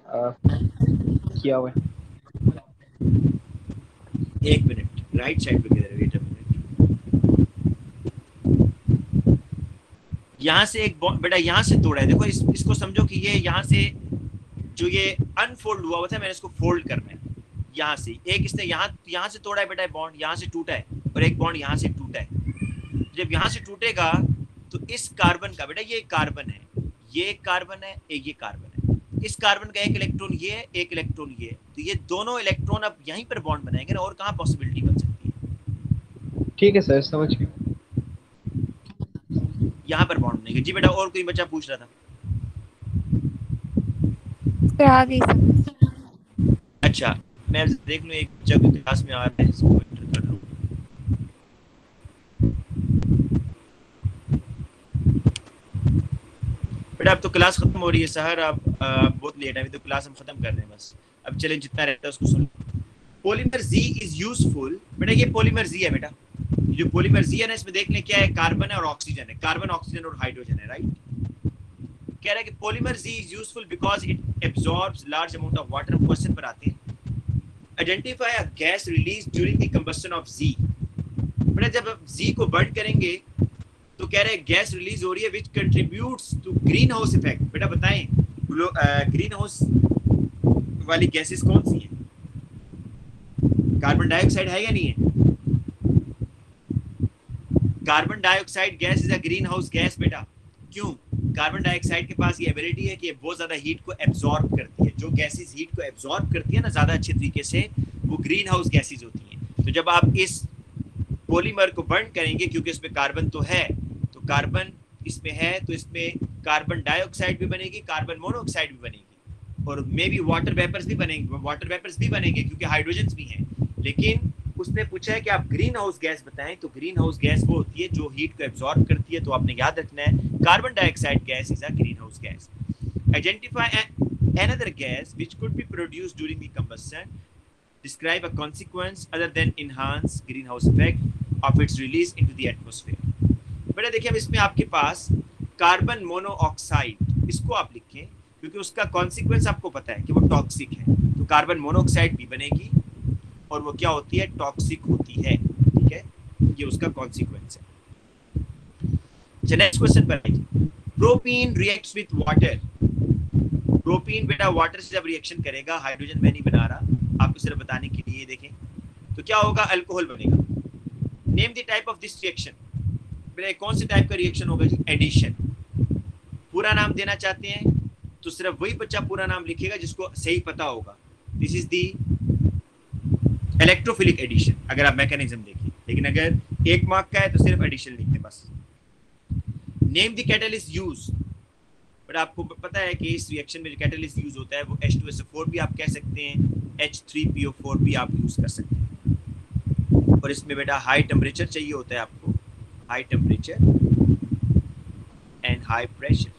किया हुआ है। एक मिनट, राइट साइड पे किधर है, वेट अ मिनट। यहाँ से एक बॉन्ड बेटा यहाँ से तोड़ा है, देखो इसको समझो कि ये यहाँ से जो ये अनफोल्ड हुआ था मैंने इसको फोल्ड करना है। यहाँ से एक इसने यहाँ से तोड़ा है बेटा बॉन्ड, यहाँ से टूटा है और एक बॉन्ड यहाँ से टूटा है। जब यहाँ से टूटेगा तो इस कार्बन का बेटा ये कार्बन है, ये एक कार्बन है, एक ये कार्बन है, इस कार्बन का एक इलेक्ट्रॉन ये है, एक इलेक्ट्रॉन ये है, तो ये दोनों इलेक्ट्रॉन अब यहीं पर बॉन्ड बनाएंगे ना, और कहाँ पॉसिबिलिटी बन सकती है। ठीक है सर, समझ गए। यहाँ पर बॉन्ड बनेंगे। जी बेटा, और कोई बच्चा पूछ रहा था? सर आ गई सर। अच्छा, मैं देख लूँ एक बच्चा कोई क्लास में आ रहा है, इसको एंटर कर लूँ। बेटा अब तो क्लास खत्म हो रही है सहर, अब बहुत लेट है, अभी तो क्लास हम खत्म कर रहे हैं बस। अब चलें, जितना रहता है उसको सुनो। Polymer Z is useful. बेटा ये पॉलीमर Z है बेटा, ये जो पॉलीमर Z है ना, इसमें देख लें क्या है, कार्बन है और ऑक्सीजन है, कार्बन ऑक्सीजन और हाइड्रोजन है, राइट। कह रहा है कि polymer Z is useful because it absorbs large amount of water. Question पर आते हैं, identify a gas release during the combustion of Z। बेटा जब आप Z को बर्न करेंगे तो कह रहे हैं गैस रिलीज हो रही है which contributes to greenhouse effect. बेटा बताएं ग्रीन हाउस वाली गैसेस कौन सी हैं? कार्बन डाइऑक्साइड है या नहीं है? Carbon dioxide gas is a green house gas बेटा। क्यों? कार्बन डाइऑक्साइड के पास ये एबिलिटी है कि ये बहुत ज्यादा हीट को एब्जॉर्ब करती है। जो गैसेस हीट को एब्जॉर्ब करती है ना ज्यादा अच्छे तरीके से, वो ग्रीन हाउस गैसेस होती हैं। तो जब आप इस पॉलीमर को बर्न करेंगे, क्योंकि इसमें कार्बन तो है, तो कार्बन इसमें है तो इसमें कार्बन डाइऑक्साइड भी बनेगी, कार्बन मोनोऑक्साइड भी बनेगी, और मे बी वाटर वेपर्स भी बनेंगे क्योंकि हाइड्रोजन भी हैं। लेकिन उसने पूछा है कि आप ग्रीन हाउस गैस बताएं, तो ग्रीन हाउस गैस वो होती है जो हीट को एब्जॉर्ब करती है। तो आपने याद रखना है carbon dioxide gas is a green house gas. Identify another gas which could be produced during the combustion. Describe a consequence other than enhance greenhouse effect of its release into the atmosphere. बेटा देखिए, अब इसमें आपके पास carbon monoxide, इसको आप लिखें क्योंकि उसका कॉन्सिक्वेंस आपको पता है कि वो टॉक्सिक है। तो कार्बन मोनोऑक्साइड भी बनेगी और वो क्या होती है, टॉक्सिक होती है। ठीक है, ये उसका कॉन्सिक्वेंस है। चलिए नेक्स्ट क्वेश्चन पर आइए। Propene reacts with water. Propene बेटा वाटर से जब रिएक्शन करेगा, हाइड्रोजन मैं नहीं बना रहा, आपको सिर्फ बताने के लिए देखें, तो क्या होगा, अल्कोहल बनेगा। Name the type of this reaction. बेटा कौन से टाइप का रिएक्शन होगा जी? एडिशन। पूरा नाम देना चाहते हैं तो सिर्फ वही बच्चा पूरा नाम लिखेगा जिसको सही पता होगा। This is the electrophilic addition, अगर आप मैकेनिज्म देखिए। लेकिन अगर 1 मार्क का है तो सिर्फ एडिशन लिखते बस। Name the catalyst use. But आपको पता है कि इस रिएक्शन में जो कैटलिस्ट यूज होता है वो H2SO4 भी आप कह सकते हैं, H3PO4 भी आप यूज कर सकते हैं। और इसमें बेटा हाई टेम्परेचर चाहिए होता है आपको, high temperature and high pressure,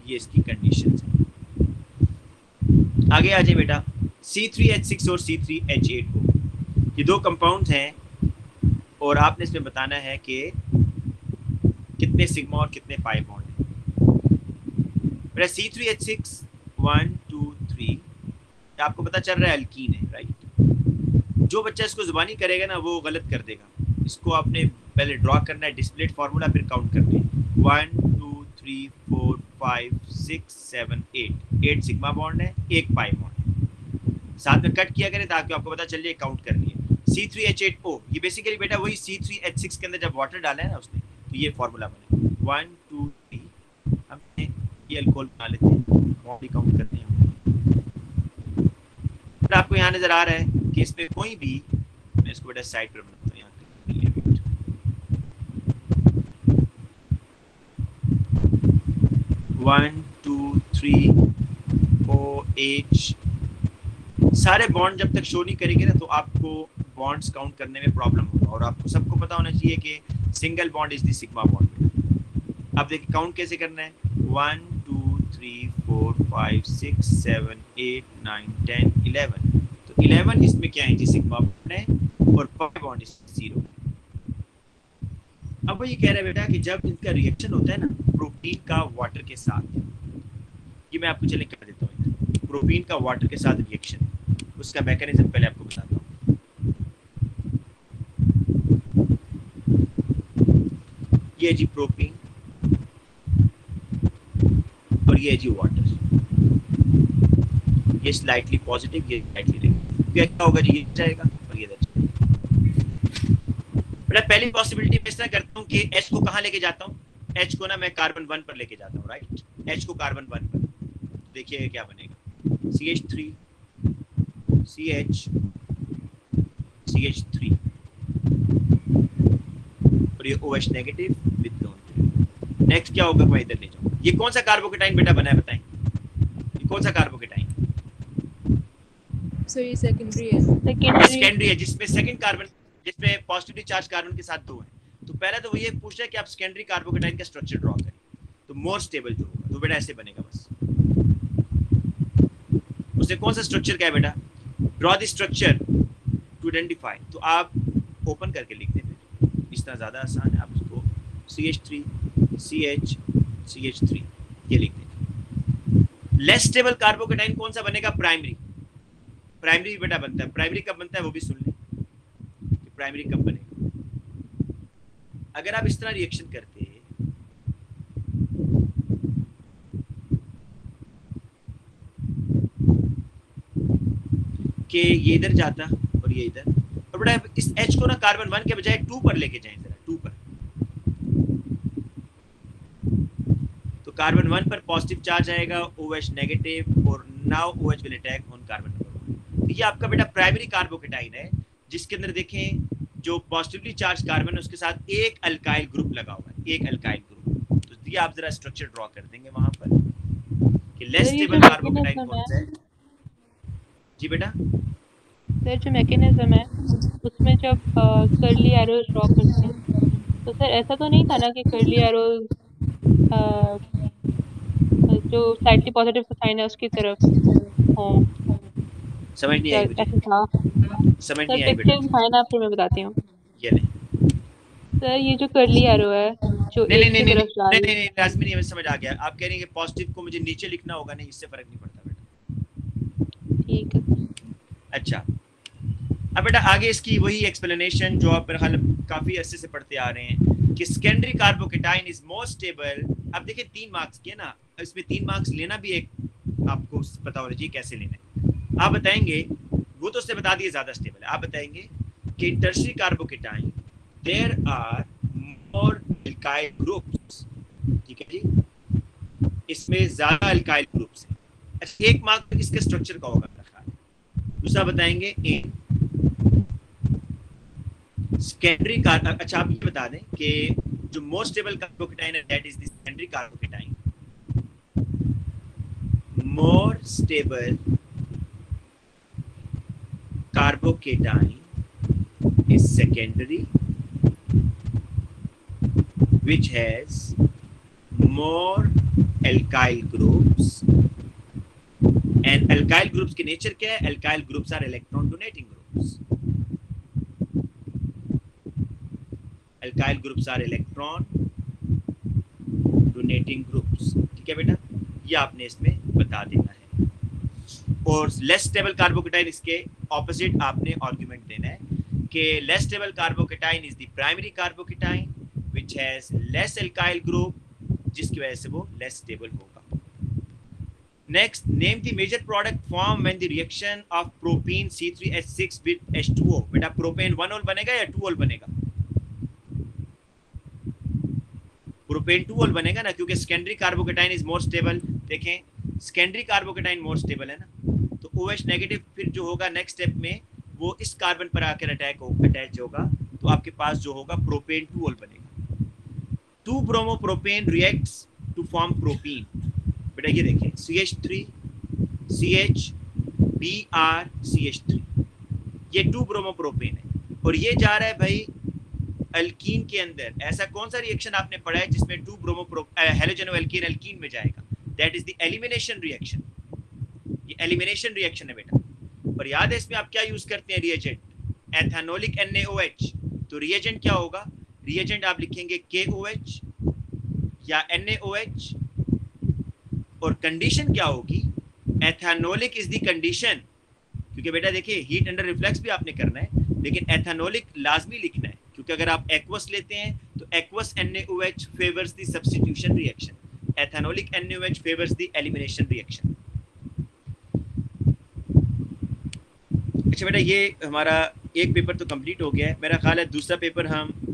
ये इसकी कंडीशंस हैं। आगे आ जाए बेटा, C3H6 और C3H8 ये 2 कंपाउंड हैं और आपने इसमें बताना है कि कितने सिग्मा और कितने पाई बॉन्ड हैं। बेटा C3H6 1 2 3 आपको पता चल रहा है अल्कीन है, राइट। जो बच्चा इसको जुबानी करेगा ना वो गलत कर देगा। इसको आपने पहले ड्रॉ करना है डिस्प्लेड फार्मूला, फिर काउंट करना है 1 2 3 4 5 6 7 8 सिग्मा बॉन्ड है, 1 पाई बॉन्ड है। साथ में कट किया करें ताकि आपको पता चल जाए, काउंट कर लिए। C3H8O ये बेसिकली बेटा वही C3H6 के अंदर जब वाटर डाला है ना उसने, तो ये फार्मूला बना 1 2 3। हमने ये अल्कोहल बना लेते हैं, बॉन्ड काउंट करते हैं। तो आपको यहाँ नजर आ रहा है कि इसमें कोई भी, मैं इसको बेटा साइड पर बनाता हूँ, यहाँ 1 2 3 4 8 सारे बॉन्ड जब तक शो नहीं करेंगे ना तो आपको बॉन्ड्स काउंट करने में प्रॉब्लम होगा। और आपको सबको पता होना चाहिए कि single bond is the sigma bond. अब देखिए काउंट कैसे करना है, 1 2 3 4 5 6 7 8 9 10 11। तो 11 इसमें क्या है जी, सिग्मा बॉन्ड है। और pi बॉन्ड इज 0। अब वो ये कह रहा है बेटा कि जब इनका रिएक्शन होता है ना प्रोटीन का वाटर के साथ, ये मैं आपको चले कर देता हूँ, प्रोटीन का वाटर के साथ रिएक्शन, उसका मैकेनिज्म पहले आपको बताता हूँ। ये जी प्रोटीन और ये जी वाटर, ये स्लाइटली पॉजिटिव, ये स्लाइटली नेगेटिव, क्या होगा जी, ये जाएगा और ये इधर जाएगा। बेटा पहली पॉसिबिलिटी मैं इस तरह करता हूँ कि H को कहाँ लेके जाता हूँ, H को ना मैं कार्बन 1 पर लेके जाता हूँ, राइट, H को कार्बन 1 पर, देखिए क्या बनेगा, CH3 CH CH3 और ये OH negative with loan. Next क्या होगा, मैं इधर ले जाऊँ, ये कौन सा कार्बोकेटाइन बेटा बना है बताएं, ये कौन सा कार्बोकेटाइन? सो ये सेकेंडरी है। सेकेंडरी है, जिसमें सेकंड कार्बन, जिसमें पॉजिटिवली चार्ज कार्बन के साथ 2 है। तो पहला तो वो ये पूछ रहा है कि आप सेकेंडरी कार्बोकेटाइन का स्ट्रक्चर ड्रॉ करें, तो मोर स्टेबल जो होगा, तो बेटा ऐसे बनेगा बस। उसने कौन सा स्ट्रक्चर क्या है बेटा, draw the structure to identify, तो आप ओपन करके लिख दें, इस तरह ज्यादा आसान है, आप उसको CH3 CH CH3 ये लिख दें। लेस स्टेबल कार्बोकेटाइन कौन सा बनेगा, प्राइमरी, प्राइमरी बेटा बनता है, प्राइमरी कब बनता है वो भी सुन लें कि प्राइमरी कब बनेगा। अगर आप इस तरह रिएक्शन करते कि ये इधर जाता और ये इधर, और बेटा इस H को ना कार्बन 1 के बजाय 2 पर लेके जाएं, जरा 2 पर, तो कार्बन 1 पर पॉजिटिव चार्ज आएगा, OH नेगेटिव, और now OH will attack on carbon number 1। ये आपका बेटा प्राइमरी कार्बोकेटाइन है, जिसके अंदर देखें जो पॉजिटिवली चार्ज कार्बन है उसके साथ एक अल्काइल ग्रुप लगा हुआ है, एक अल्काइल ग्रुप। तो ये आप जरा स्ट्रक्चर ड्रॉ कर देंगे वहां पर कि लेस स्टेबल कार्बोकेटाइन कौन सा है जी बेटा। सर जो मैकेनिज्म है उसमें जब कर्ली एरोज ड्रॉ करते हैं, तो सर ऐसा तो नहीं था ना कि कर्ली एरोज जो स्लाइटली पॉजिटिव साइन है उसकी तरफ हो, समझ नहीं आई मुझे, ऐसा था समझ सर। नहीं आई बेटा, पिक्चर है ना, फिर मैं बताती हूँ ये नहीं सर। ये जो कर्ली एरो है जो नहीं एक नहीं की नहीं तरफ जा नहीं रही है, नहीं लाजमी नहीं, समझ आ गया। आप कह रही हैं कि पॉजिटिव को मुझे नीचे लिखना होगा, नहीं इससे फर्क नहीं पड़ता बेटा। ठीक है। अच्छा अब बेटा आगे इसकी वही एक्सप्लेनेशन जो आप मेरे ख्याल काफी अरसे से पढ़ते आ रहे हैं कि secondary carbocation is more stable. अब देखिए 3 मार्क्स के ना, इसमें 3 मार्क्स लेना भी एक आपको पता होना चाहिए कैसे लेना है। आप बताएंगे, वो तो उसने बता दिए ज्यादा स्टेबल है, आप बताएंगे कि tertiary carbocation there are more alkyl groups, ठीक है जी, इसमें ज्यादा अल्काइल ग्रुप्स हैं। अच्छा 1 मार्क इसके स्ट्रक्चर का होगा मेरा ख्याल। दूसरा बताएंगे सेकेंडरी कार्ब, अच्छा आप ये बता दें कि जो मोस्ट स्टेबल कार्बोकेटाइन है that is the secondary carbocation, more stable carbocation is secondary which has more alkyl groups, and alkyl groups की नेचर क्या है, alkyl groups are electron donating groups, alkyl groups are electron donating groups, ठीक है बेटा, ये आपने इसमें बता देना है। और लेस स्टेबल कार्बोकेटाइन इसके ऑपोजिट आपने आर्गुमेंट देना है कि less stable carbocation is the primary carbocation which has less alkyl group, जिसकी वजह से वो लेस स्टेबल होगा। Next, name the major product form when the reaction of propene C3H6 with H2O। बेटा प्रोपेन 1 ओल बनेगा या 2 ओल बनेगा? प्रोपेन 2 ओल बनेगा ना, क्योंकि secondary carbocation is more stable. देखें सेकेंडरी कार्बोकेटाइन मोर स्टेबल है ना, तो OH नेगेटिव फिर जो होगा नेक्स्ट स्टेप में वो इस कार्बन पर आकर अटैच होगा, तो आपके पास जो होगा प्रोपेन 2 ओल बनेगा। 2 bromopropane reacts to form propene. बेटा ये देखिए CH3 CH Br CH3, ये 2 ब्रोमो प्रोपेन है, और ये जा रहा है भाई अल्कीन के अंदर। ऐसा कौन सा रिएक्शन आपने पढ़ा है जिसमें 2 ब्रोमो हेलोजनो एल्कीन अल्कीन में जाएगा? That is the elimination reaction. ये एलिमिनेशन रिएक्शन है बेटा, और याद है इसमें आप क्या यूज करते हैं रिएजेंट? एथेनोलिक NaOH, तो रिएजेंट क्या होगा? रिएजेंट आप लिखेंगे KOH या NaOH, और कंडीशन क्या होगी? एथेनोलिक इज द कंडीशन, क्योंकि बेटा देखिए हीट अंडर रिफ्लेक्स भी आपने करना है, लेकिन एथेनोलिक लाजमी लिखना है, क्योंकि अगर आप एक्वस लेते हैं तो aqueous NaOH favours the substitution reaction, एथेनोलिक NaOH favours the elimination reaction. अच्छा बेटा, ये हमारा एक पेपर तो कंप्लीट हो गया है, मेरा ख्याल है दूसरा पेपर हम